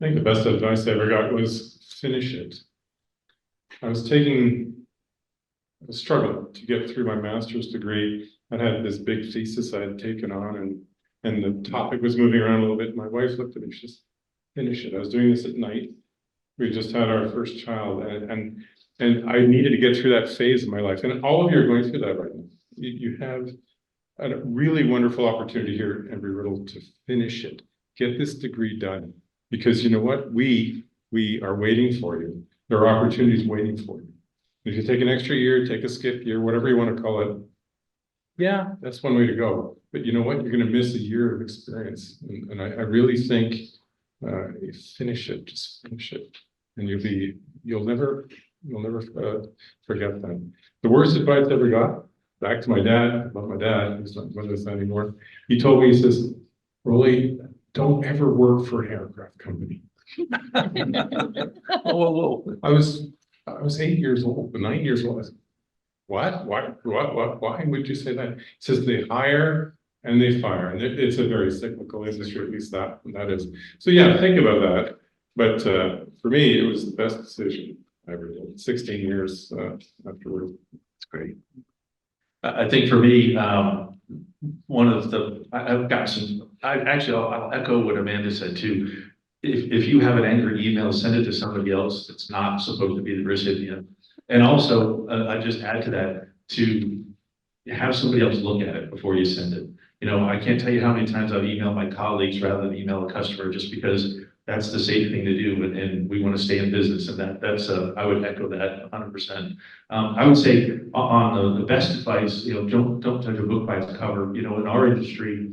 Speaker 4: I think the best advice I ever got was finish it. I was struggling to get through my master's degree. I had this big thesis I had taken on, and the topic was moving around a little bit. My wife looked at me, she just finish it. I was doing this at night. We just had our first child, and I needed to get through that phase of my life. And all of you are going through that right now. You have a really wonderful opportunity here at Embry-Riddle to finish it, get this degree done. Because you know what? We are waiting for you. There are opportunities waiting for you. If you take an extra year, take a skip year, whatever you want to call it, yeah, that's one way to go. But you know what? You're going to miss a year of experience. And I really think you finish it, just finish it. And you'll never forget that. The worst advice I ever got, back to my dad, I love my dad, he's not with us anymore. He told me, he says, Rolly, don't ever work for an aircraft company.
Speaker 2: Whoa.
Speaker 4: I was 8 years old, 9 years old. I said, what? Why would you say that? He says they hire and they fire, and it's a very cyclical industry, at least that is. So yeah, think about that. But for me, it was the best decision I ever did. 16 years afterwards. It's great.
Speaker 3: I think for me, one of the, I've got some, I'll echo what Amanda said too. If you have an angry email, send it to somebody else that's not supposed to be the recipient. And also, I just add to that, to have somebody else look at it before you send it. I can't tell you how many times I've emailed my colleagues rather than email a customer, just because that's the safe thing to do, and we want to stay in business, and that's I would echo that 100%. I would say on the best advice, don't judge a book by its cover. In our industry,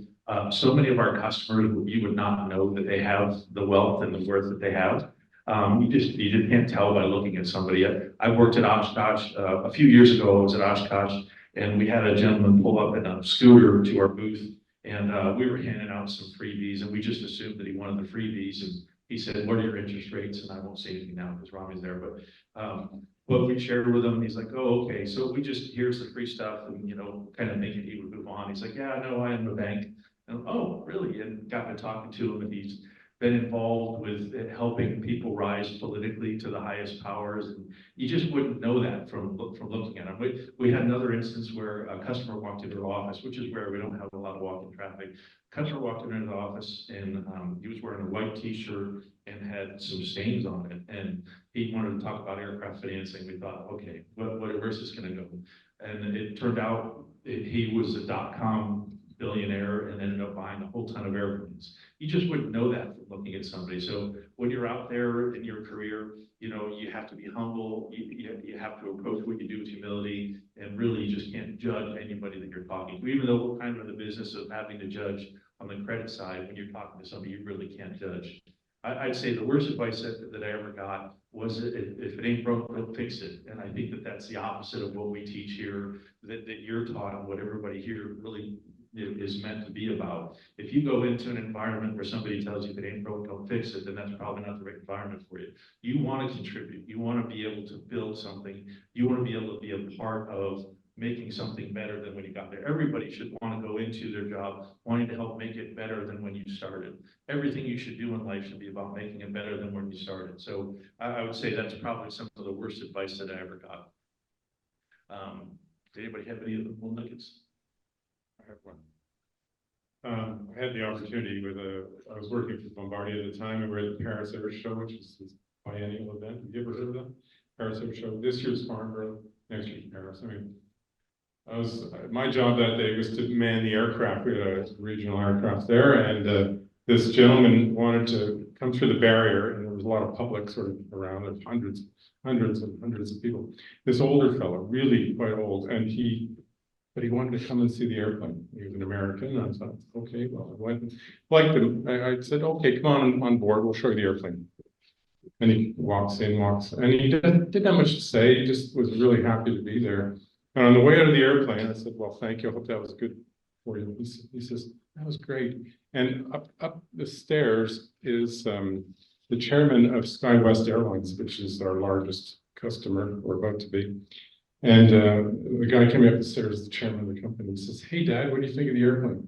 Speaker 3: so many of our customers, you would not know that they have the wealth and the worth that they have. You just can't tell by looking at somebody. I worked at Oshkosh a few years ago. I was at Oshkosh, And we had a gentleman pull up in a scooter to our booth, and we were handing out some freebies, and we just assumed that he wanted the freebies. And he said, "What are your interest rates?" And I won't say anything now because Rami's there, but we shared with him. He's like, "Oh, okay. So we just, here's the free stuff," and kind of thinking he would move on. He's like, "Yeah, no, I am a bank." And, "Oh, really?" And got to talking to him, and he's been involved with helping people rise politically to the highest powers. And you just wouldn't know that from looking at him. We had another instance where a customer walked into our office, which is where we don't have a lot of walk-in traffic. Customer walked into the office, and he was wearing a white t-shirt and had some stains on it. And he wanted to talk about aircraft financing. We thought, okay, where's this gonna go? And it turned out he was a .com billionaire and ended up buying a whole ton of airplanes. You just wouldn't know that from looking at somebody. So when you're out there in your career, you have to be humble. You have to approach what you do with humility, and really you just can't judge anybody that you're talking to. Even though we're kind of in the business of having to judge on the credit side, when you're talking to somebody, you really can't judge. I'd say the worst advice that I ever got was, if it ain't broke, don't fix it. And I think that that's the opposite of what we teach here, that you're taught, and what everybody here really is meant to be about. If you go into an environment where somebody tells you if it ain't broke, don't fix it, then that's probably not the right environment for you. You want to contribute. You want to be able to build something. You want to be able to be a part of making something better than when you got there. Everybody should want to go into their job wanting to help make it better than when you started. Everything you should do in life should be about making it better than when you started. So I would say that's probably some of the worst advice that I ever got. Did anybody have any of the little nuggets?
Speaker 4: I have one. I had the opportunity I was working for Bombardier at the time, and we were at the Paris Air Show, which is this biennial event. Have you ever heard of that? Paris Air Show. This year's Farnborough, next year's Paris. I mean, my job that day was to man the aircraft. We had a regional aircraft there, and this gentleman wanted to come through the barrier, and there was a lot of public sort of around. There's hundreds of people. This older fellow, really quite old, but he wanted to come and see the airplane. He was an American, and I thought, okay, well, I went and liked him. I said, okay, come on board, we'll show you the airplane. And he walks in, and he didn't have much to say. He just was really happy to be there. And on the way out of the airplane, I said, well, thank you. I hope that was good for you. He says, that was great. And up the stairs is the chairman of SkyWest Airlines, which is our largest customer, or about to be. And the guy coming up the stairs, the chairman of the company, says, hey, Dad, what do you think of the airplane?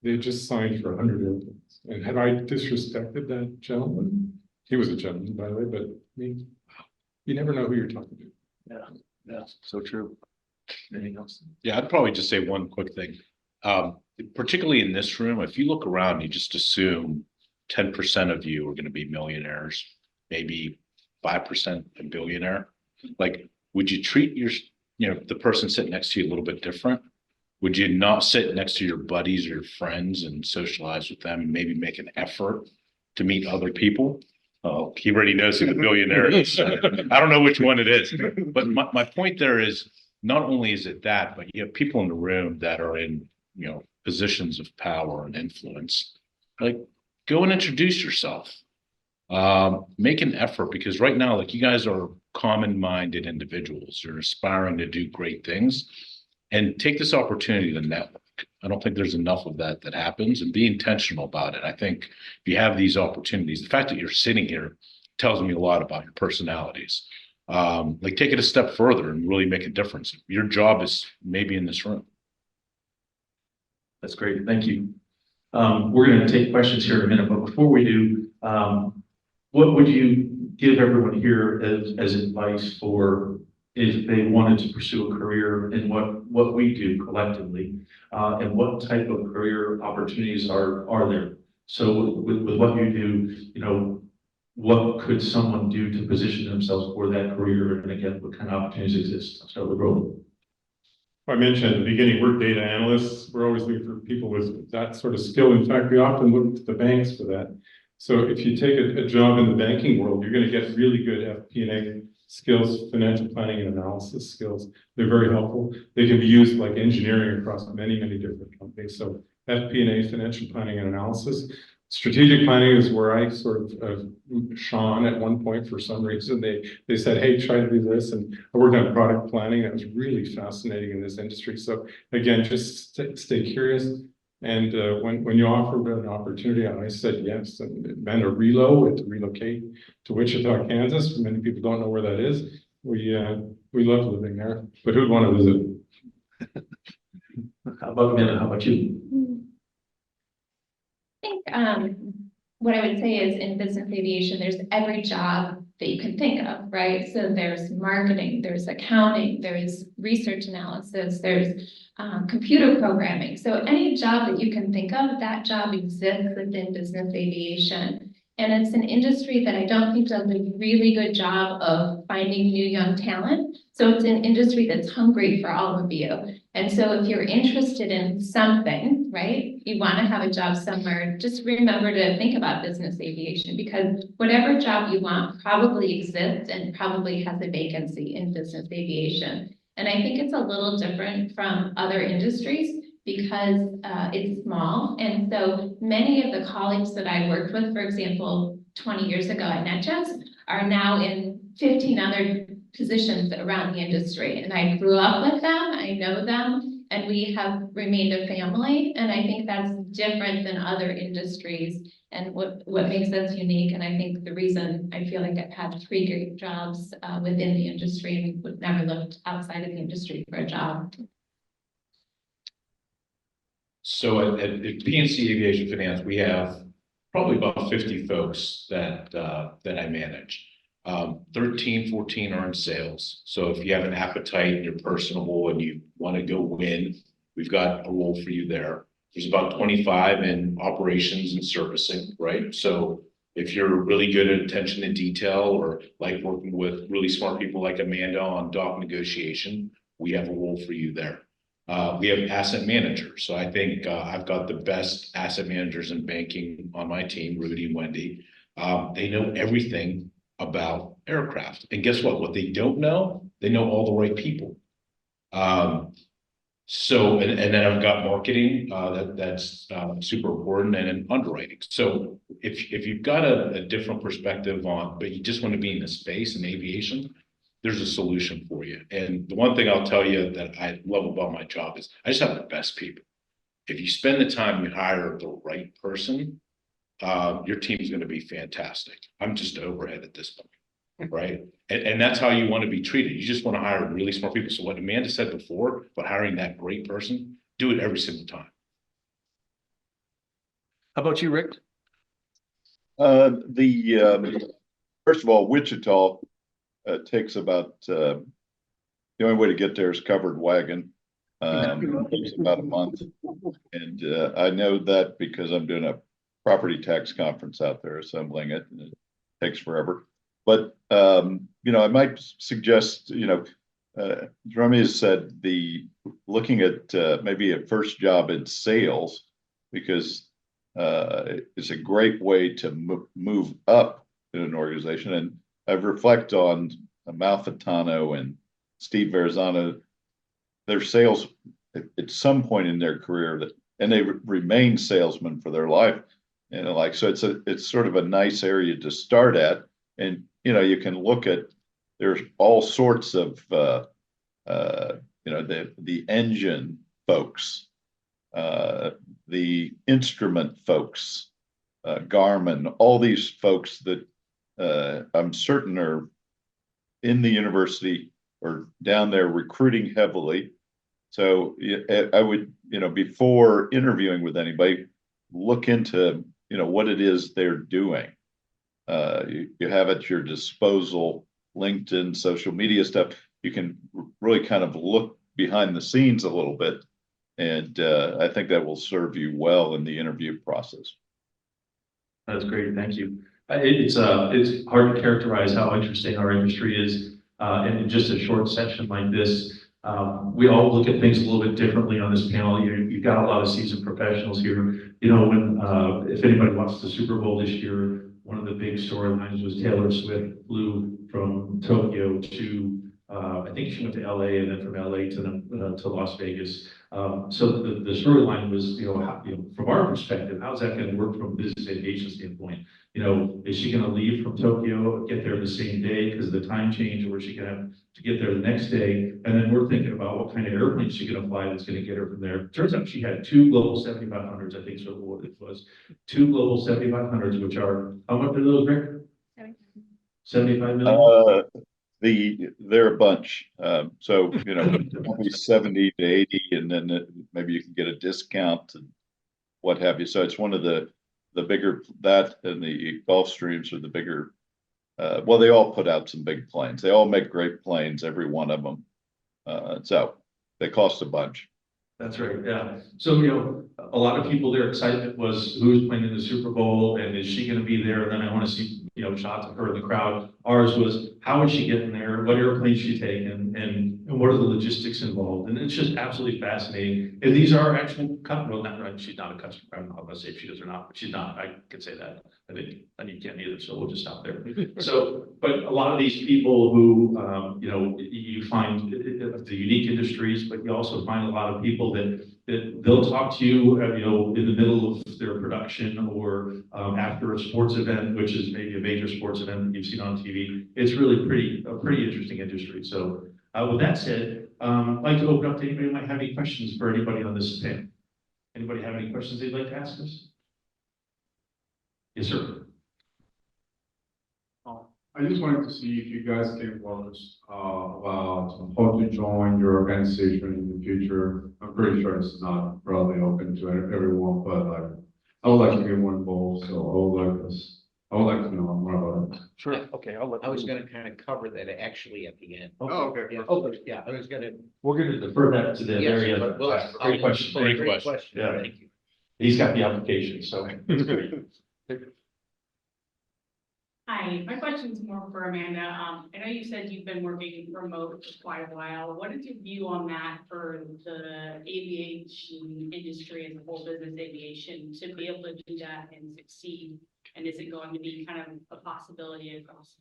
Speaker 4: They just signed for 100 airplanes. And had I disrespected that gentleman? He was a gentleman, by the way, but I mean, you never know who you're talking to.
Speaker 2: Yeah, so true. Anything else?
Speaker 7: Yeah, I'd probably just say one quick thing. Particularly in this room, if you look around, you just assume 10% of you are going to be millionaires, maybe 5% a billionaire. Like, would you treat the person sitting next to you a little bit different? Would you not sit next to your buddies or your friends and socialize with them and maybe make an effort to meet other people? Oh, he already knows who the billionaire is. I don't know which one it is. But my point there is, not only is it that, but you have people in the room that are in, positions of power and influence. Like, go and introduce yourself. Make an effort, because right now, like, you guys are common-minded individuals. You're aspiring to do great things, and take this opportunity to network. I don't think there's enough of that happens, and be intentional about it. I think if you have these opportunities, the fact that you're sitting here tells me a lot about your personalities. Like, take it a step further and really make a difference. Your job is maybe in this room.
Speaker 3: That's great. Thank you. We're going to take questions here in a minute, but before we do, what would you give everyone here as advice for if they wanted to pursue a career in what we do collectively, and what type of career opportunities are there? So with what you do, what could someone do to position themselves for that career? And again, what kind of opportunities exist? I'll start with Roland.
Speaker 4: I mentioned at the beginning, we're data analysts. We're always looking for people with that sort of skill. In fact, we often look to the banks for that. So if you take a job in the banking world, you're going to get really good FP&A skills, financial planning and analysis skills. They're very helpful. They can be used like engineering across many, many different companies. So FP&A, financial planning and analysis. Strategic planning is where I sort of shone at one point for some reason. They said, hey, try to do this. And I worked on product planning. That was really fascinating in this industry. So again, just stay curious. And when you offered an opportunity, I said yes. And it meant a relocate to Wichita, Kansas. Many people don't know where that is. We love living there, but who'd want to visit? How about you?
Speaker 5: I think what I would say is in business aviation, there's every job that you can think of, right? So there's marketing, there's accounting, there's research analysis, there's computer programming. So any job that you can think of, that job exists within business aviation. And it's an industry that I don't think does a really good job of finding new young talent. So it's an industry that's hungry for all of you. And so if you're interested in something, right, you want to have a job somewhere, just remember to think about business aviation, because whatever job you want probably exists and probably has a vacancy in business aviation. And I think it's a little different from other industries because it's small. And so many of the colleagues that I worked with, for example, 20 years ago at NetJets, are now in 15 other positions around the industry. And I grew up with them, I know them, and we have remained a family. And I think that's different than other industries and what makes us unique. And I think the reason I feel like I've had 3 great jobs within the industry and would never looked outside of the industry for a job.
Speaker 7: So at PNC Aviation Finance, we have probably about 50 folks that I manage. 13, 14 are in sales. So if you have an appetite and you're personable and you want to go win, we've got a role for you there. There's about 25 in operations and servicing, right? So if you're really good at attention to detail or like working with really smart people like Amanda on dock negotiation, we have a role for you there. We have asset managers. So I think I've got the best asset managers in banking on my team, Rudy and Wendy. They know everything about aircraft. And guess what? What they don't know, they know all the right people. So, and then I've got marketing, that's super important, and then underwriting. So if you've got a different perspective on, but you just want to be in the space and aviation, there's a solution for you. And the one thing I'll tell you that I love about my job is I just have the best people. If you spend the time, you hire the right person, your team's going to be fantastic. I'm just overhead at this point, right? And that's how you want to be treated. You just want to hire really smart people. So what Amanda said before about hiring that great person, do it every single time.
Speaker 2: How about you, Rick?
Speaker 6: First of all, Wichita takes about the only way to get there is covered wagon. It takes about a month, and I know that because I'm doing a property tax conference out there, assembling it, and it takes forever. But I might suggest, Jeremy has said looking at maybe a first job in sales, because it's a great way to move up in an organization. And I've reflected on Malfitano and Steve Verrazano, their sales at some point in their career, and they remain salesmen for their life. So it's sort of a nice area to start at. And, you can look at, there's all sorts of, the engine folks, the instrument folks, Garmin, all these folks that I'm certain are in the university or down there recruiting heavily. So I would, before interviewing with anybody, look into, what it is they're doing. You have at your disposal LinkedIn, social media stuff. You can really kind of look behind the scenes a little bit. And I think that will serve you well in the interview process.
Speaker 3: That's great. Thank you. It's hard to characterize how interesting our industry is. And in just a short session like this, we all look at things a little bit differently on this panel. You've got a lot of seasoned professionals here. If anybody watched the Super Bowl this year, one of the big storylines was Taylor Swift flew from Tokyo to, I think she went to LA, and then from LA to Las Vegas. So the storyline was, from our perspective, how's that gonna work from a business aviation standpoint? Is she gonna leave from Tokyo, get there the same day because of the time change, or is she gonna have to get there the next day? And then we're thinking about what kind of airplane she's gonna fly that's gonna get her from there. Turns out she had two Global 7500s, I think so what it was. Two Global 7500s, which are, how much are those, Rick? 75 million?
Speaker 6: They're a bunch, so, probably 70 to 80, and then maybe you can get a discount and what have you. So it's one of the bigger, that and the Gulfstreams are the bigger. Well, they all put out some big planes. They all make great planes, every one of them. So they cost a bunch.
Speaker 3: That's right, yeah. So, a lot of people, their excitement was who's playing in the Super Bowl and is she gonna be there? And then I want to see, shots of her in the crowd. Ours was, how is she getting there? What airplane is she taking? And what are the logistics involved? And it's just absolutely fascinating. And these are actual, well, not right, she's not a customer. I don't know if I say if she is or not, but she's not. I could say that. I think, and you can't either, so we'll just stop there. So, but a lot of these people who, you find the unique industries, but you also find a lot of people that they'll talk to you, in the middle of their production or after a sports event, which is maybe a major sports event that you've seen on TV. It's really a pretty interesting industry. So with that said, I'd like to open up to anybody who might have any questions for anybody on this panel. Anybody have any questions they'd like to ask us? Yes, sir.
Speaker 8: I just wanted to see if you guys can tell us about how to join your organization in the future. I'm pretty sure it's not probably open to everyone, but like I would like to get more involved. So I would like to know more about it.
Speaker 2: Sure. Okay, I was gonna kind of cover that actually at the end.
Speaker 8: Oh, okay.
Speaker 2: Yeah, I was gonna.
Speaker 3: We're going to defer that to the
Speaker 2: Yes,
Speaker 3: very end.
Speaker 2: but we'll-
Speaker 3: Great question.
Speaker 2: Great question.
Speaker 3: Yeah.
Speaker 2: Thank you.
Speaker 3: He's got the application, so.
Speaker 9: Hi, my question is more for Amanda. I know you said you've been working remote for quite a while. What is your view on that for the aviation industry as a whole, business aviation, to be able to do that and succeed? And is it going to be kind of a possibility across?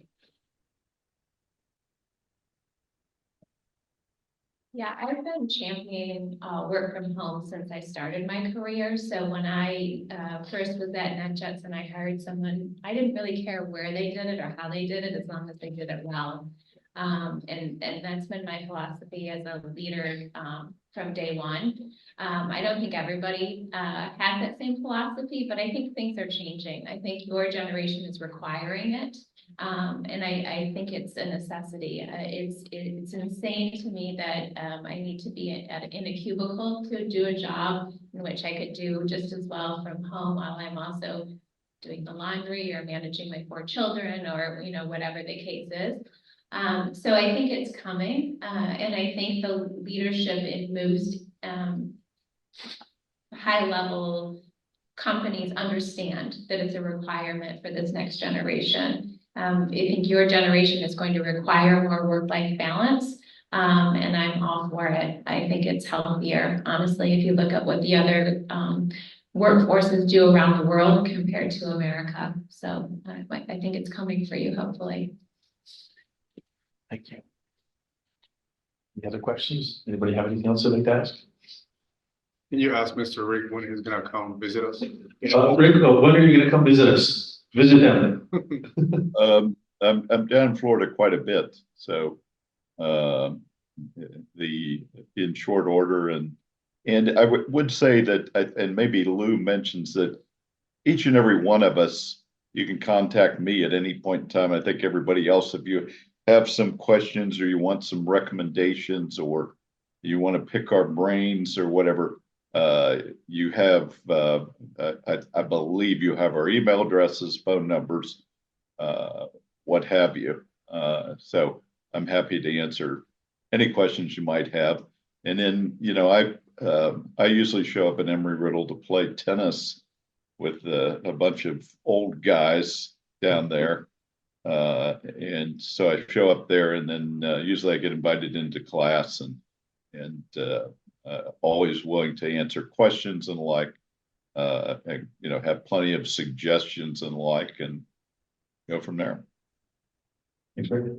Speaker 5: Yeah, I've been championing work from home since I started my career. So when I first was at NetJets and I hired someone, I didn't really care where they did it or how they did it, as long as they did it well. And that's been my philosophy as a leader from day one. I don't think everybody has that same philosophy, but I think things are changing. I think your generation is requiring it. And I think it's a necessity. It's insane to me that I need to be in a cubicle to do a job in which I could do just as well from home while I'm also doing the laundry or managing my 4 children or, whatever the case is. So I think it's coming, and I think the leadership in most high-level companies understand that it's a requirement for this next generation. I think your generation is going to require more work-life balance, and I'm all for it. I think it's healthier, honestly, if you look at what the other workforces do around the world compared to America. So I think it's coming for you, hopefully.
Speaker 3: Thank you. Any other questions? Anybody have anything else they'd like to ask?
Speaker 8: Can you ask Mr. Rick when he's gonna come visit us?
Speaker 3: Rick, when are you going to come visit us? Visit them.
Speaker 6: I'm down in Florida quite a bit, so in short order, and I would say that, and maybe Lou mentions that each and every one of us, you can contact me at any point in time. I think everybody else, if you have some questions or you want some recommendations or you want to pick our brains or whatever, you have, I believe you have our email addresses, phone numbers, what have you. So I'm happy to answer any questions you might have. And then, I usually show up in Embry-Riddle to play tennis with a bunch of old guys down there. And so I show up there, and then usually I get invited into class, and always willing to answer questions and have plenty of suggestions and go from there.
Speaker 3: Thanks, Rick.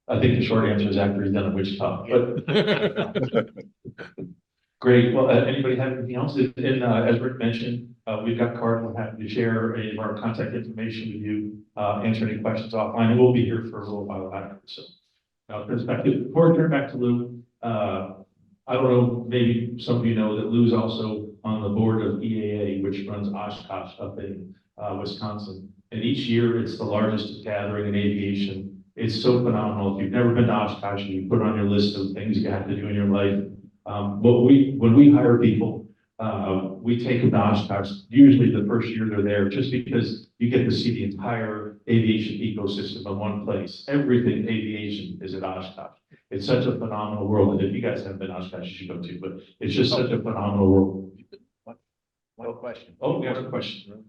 Speaker 3: I think the short answer is after he's done at Wichita, but Great. Well, anybody have anything else? And, as Rick mentioned, we've got cards. I'm happy to share any of our contact information with you, answer any questions offline, and we'll be here for a little while after. So, perspective. Before I turn back to Lou, I don't know, maybe some of you know that Lou's also on the board of EAA, which runs Oshkosh up in, Wisconsin. And each year, it's the largest gathering in aviation. It's so phenomenal. If you've never been to Oshkosh, and you put it on your list of things you have to do in your life. When we hire people, we take them to Oshkosh, usually the first year they're there, just because you get to see the entire aviation ecosystem in one place. Everything aviation is at Oshkosh. It's such a phenomenal world, and if you guys haven't been to Oshkosh, you should go too, but it's just such a phenomenal world.
Speaker 2: No question.
Speaker 3: Oh, we have a question.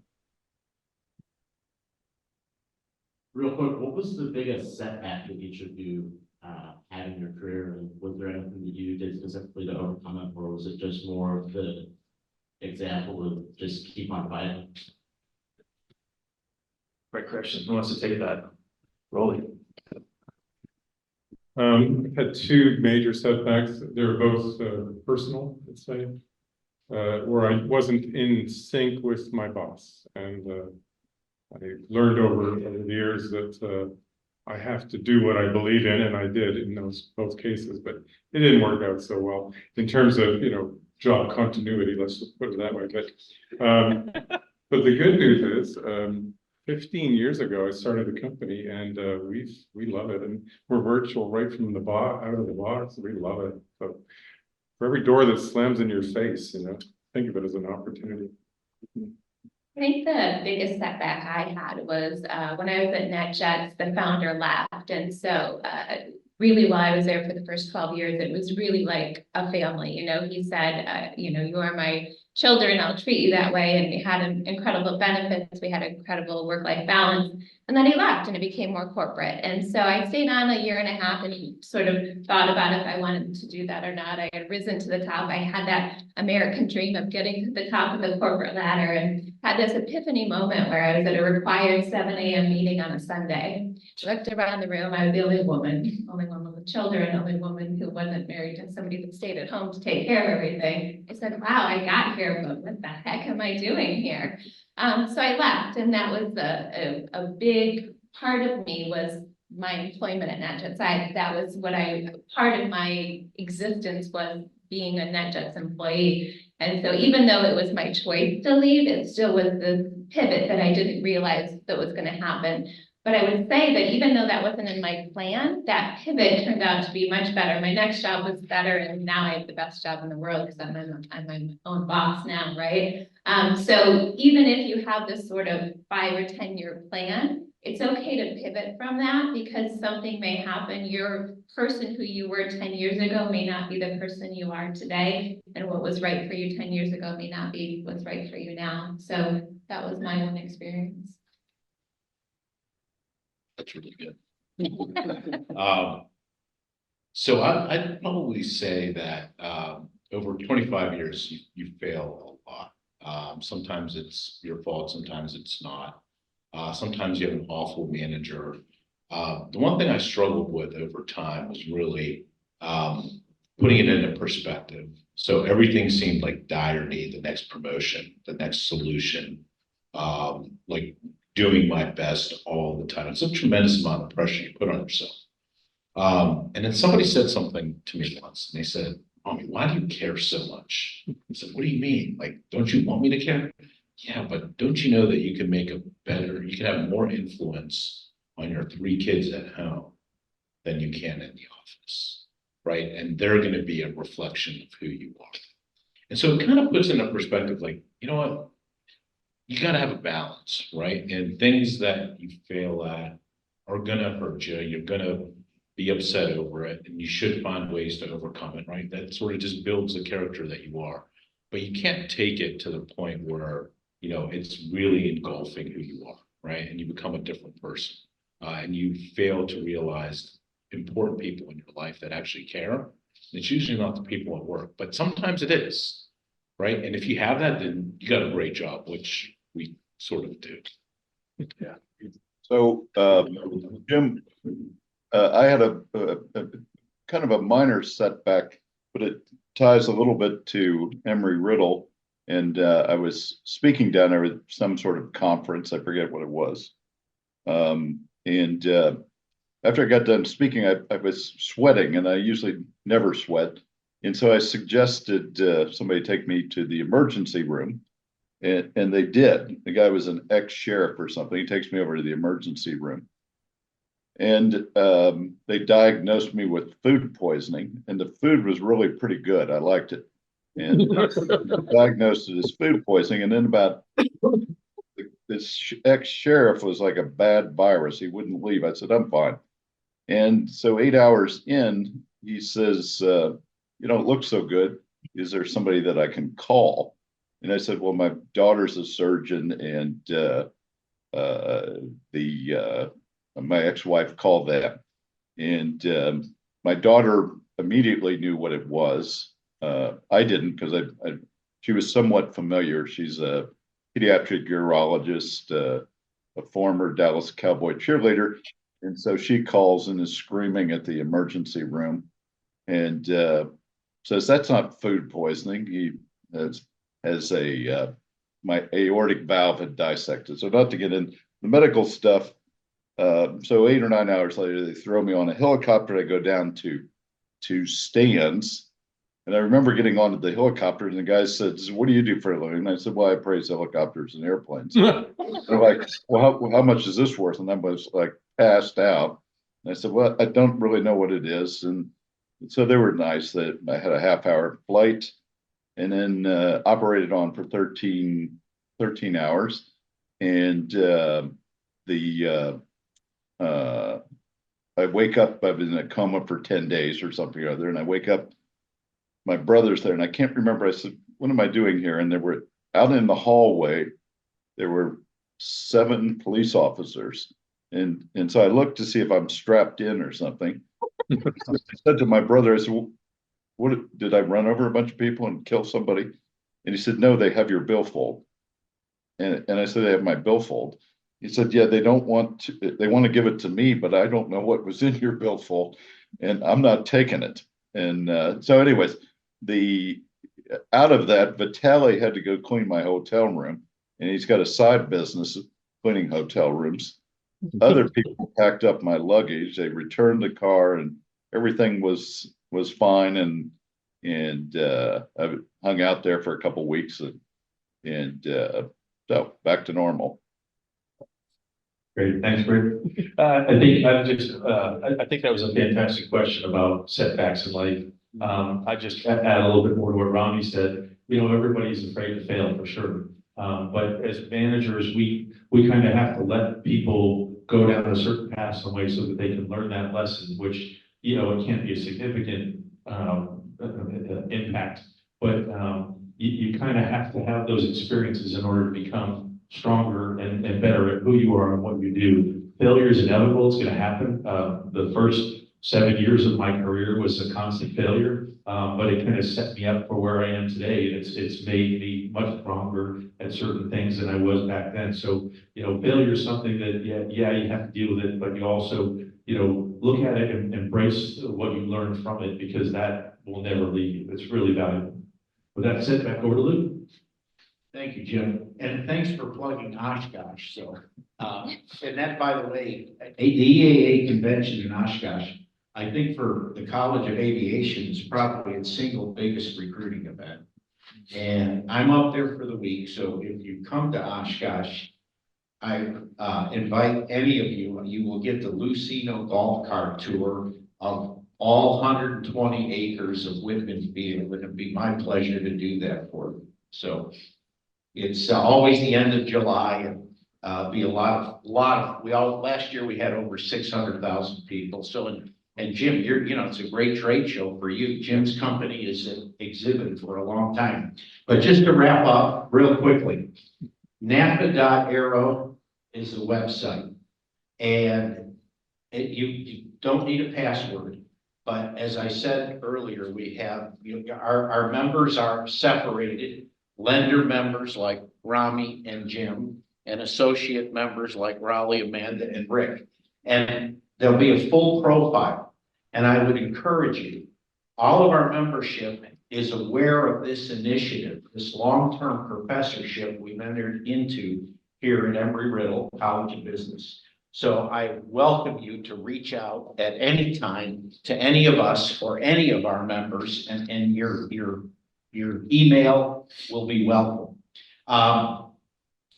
Speaker 10: Real quick, what was the biggest setback that each of you had in your career? And was there anything that you did specifically to overcome it, or was it just more of the example of just keep on fighting?
Speaker 3: Great question. Who wants to take that? Rolly.
Speaker 4: I've had two major setbacks. They were both personal, let's say, where I wasn't in sync with my boss. And I learned over the years that I have to do what I believe in, and I did in those both cases, but it didn't work out so well in terms of, job continuity, let's just put it that way. But the good news is, 15 years ago, I started the company, and we love it, and we're virtual right from the box, out of the box. We love it. So for every door that slams in your face, think of it as an opportunity.
Speaker 5: I think the biggest setback I had was when I was at NetJets, the founder left. And so really while I was there for the first 12 years, it was really like a family. He said, you are my children, I'll treat you that way. And we had incredible benefits. We had incredible work-life balance. And then he left and it became more corporate. And so I stayed on a year and a half and sort of thought about if I wanted to do that or not. I had risen to the top. I had that American dream of getting to the top of the corporate ladder and had this epiphany moment where I was at a required 7 a.m. meeting on a Sunday. Looked around the room. I was the only woman with children, only woman who wasn't married to somebody that stayed at home to take care of everything. I said, wow, I got here, but what the heck am I doing here? So I left, and that was a big part of me was my employment at NetJets. That was part of my existence was being a NetJets employee. And so even though it was my choice to leave, it still was the pivot that I didn't realize that was going to happen. But I would say that even though that wasn't in my plan, that pivot turned out to be much better. My next job was better, and now I have the best job in the world because I'm my own boss now, right? So even if you have this sort of 5 or 10 year plan, it's okay to pivot from that because something may happen. Your person who you were 10 years ago may not be the person you are today, and what was right for you 10 years ago may not be what's right for you now. So that was my own experience.
Speaker 7: That's really good. So I'd probably say that over 25 years, you fail a lot. Sometimes it's your fault, sometimes it's not. Sometimes you have an awful manager. The one thing I struggled with over time was really putting it into perspective. So everything seemed like dire need, the next promotion, the next solution, like doing my best all the time. It's a tremendous amount of pressure you put on yourself. And then somebody said something to me once, and they said, "Mommy, why do you care so much?" I said, "What do you mean? Like, don't you want me to care?" "Yeah, but don't you know that you can you can have more influence on your 3 kids at home than you can in the office, right? And they're going to be a reflection of who you are." And so it kind of puts into perspective, like, you know what? You got to have a balance, right? And things that you fail at are going to hurt you. You're going to be upset over it, and you should find ways to overcome it, right? That sort of just builds the character that you are. But you can't take it to the point where, it's really engulfing who you are, right? And you become a different person, and you fail to realize important people in your life that actually care. And it's usually not the people at work, but sometimes it is, right? And if you have that, then you got a great job, which we sort of do.
Speaker 6: Yeah. So, Jim, I had a kind of a minor setback but it ties a little bit to Embry-Riddle. And I was speaking down there at some sort of conference. I forget what it was. And after I got done speaking, I was sweating, and I usually never sweat. And so I suggested somebody take me to the emergency room. And they did. The guy was an ex-sheriff or something. He takes me over to the emergency room. And they diagnosed me with food poisoning, and the food was really pretty good. I liked it. And diagnosed it as food poisoning. And then about this ex-sheriff was like a bad virus. He wouldn't leave. I said, I'm fine. And so 8 hours in, he says, you don't look so good. Is there somebody that I can call? And I said, well, my daughter's a surgeon, and my ex-wife called them. And my daughter immediately knew what it was. I didn't, because she was somewhat familiar. She's a pediatric urologist, a former Dallas Cowboy cheerleader. And so she calls and is screaming at the emergency room and says, that's not food poisoning. He has my aortic valve had dissected. So not to get in the medical stuff. So 8 or 9 hours later, they throw me on a helicopter. I go down to stands. And I remember getting onto the helicopter, and the guy said, what do you do for a living? And I said, well, I appraise helicopters and airplanes. They're like, well, how much is this worth? And I was like passed out. And I said, well, I don't really know what it is. And so they were nice. That I had a half-hour flight and then operated on for 13 hours. And I wake up, I've been in a coma for 10 days or something or other. And I wake up, my brother's there, and I can't remember. I said, what am I doing here? And there were out in the hallway, there were 7 police officers. And so I looked to see if I'm strapped in or something. I said to my brother, I said, well, what did I run over a bunch of people and kill somebody? And he said, no, they have your billfold. And I said, they have my billfold. He said, yeah, they want to give it to me, but I don't know what was in your billfold, and I'm not taking it. And so anyways, out of that, Vitale had to go clean my hotel room, and he's got a side business of cleaning hotel rooms. Other people packed up my luggage. They returned the car, and everything was fine. And I hung out there for a couple of weeks, and so back to normal.
Speaker 3: Great, thanks, Rick. I think that was a fantastic question about setbacks in life. I just add a little bit more to what Rami said. Everybody's afraid to fail for sure. But as managers, we kind of have to let people go down a certain path some way so that they can learn that lesson, which, it can't be a significant impact, but you kind of have to have those experiences in order to become stronger and better at who you are and what you do. Failure is inevitable. It's going to happen. The first 7 years of my career was a constant failure, but it kind of set me up for where I am today. It's made me much stronger at certain things than I was back then. So, failure is something that, yeah, you have to deal with it, but you also, look at it and embrace what you learned from it, because that will never leave you. It's really valuable. With that said, back over to Luke.
Speaker 2: Thank you, Jim. And thanks for plugging Oshkosh. So, and that, by the way, the EAA convention in Oshkosh, I think for the College of Aviation is probably its single biggest recruiting event. And I'm up there for the week. So if you come to Oshkosh, I invite any of you, you will get the Lucino golf cart tour of all 120 acres of Whitman Field. It would be my pleasure to do that for you. So it's always the end of July, and be a lot of, last year we had over 600,000 people. So, and Jim, it's a great trade show for you. Jim's company is exhibited for a long time. But just to wrap up real quickly, NAFA.aero is the website, and you don't need a password. But as I said earlier, we have, our members are separated. Lender members like Rami and Jim, and associate members like Raleigh, Amanda, and Rick. And there'll be a full profile. And I would encourage you, all of our membership is aware of this initiative, this long-term professorship we've entered into here at Embry-Riddle College of Business. So I welcome you to reach out at any time to any of us or any of our members, and your email will be welcome. I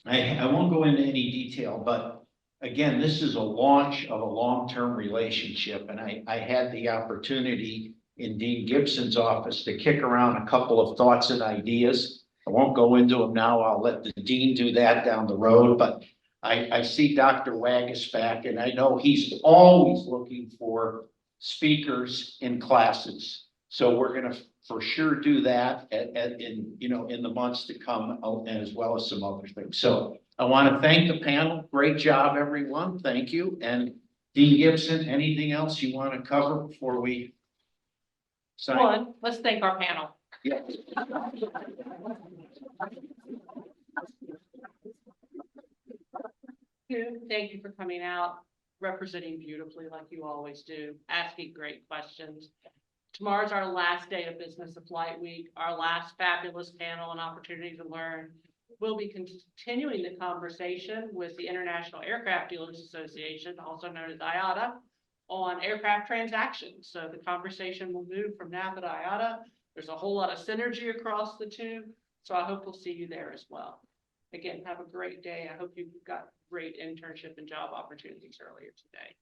Speaker 2: won't go into any detail, but again, this is a launch of a long-term relationship, and I had the opportunity in Dean Gibson's office to kick around a couple of thoughts and ideas. I won't go into them now. I'll let the dean do that down the road, but I see Dr. Waggis back, and I know he's always looking for speakers in classes. So we're gonna for sure do that in the months to come, as well as some other things. So I want to thank the panel. Great job, everyone. Thank you. And Dean Gibson, anything else you want to cover before we sign?
Speaker 1: One, let's thank our panel.
Speaker 2: Yeah.
Speaker 1: Two, thank you for coming out, representing beautifully like you always do, asking great questions. Tomorrow's our last day of Business of Flight Week, our last fabulous panel and opportunity to learn. We'll be continuing the conversation with the International Aircraft Dealers Association, also known as IATA, on aircraft transactions. So the conversation will move from NAFA to IATA. There's a whole lot of synergy across the two. So I hope we'll see you there as well. Again, have a great day. I hope you've got great internship and job opportunities earlier today.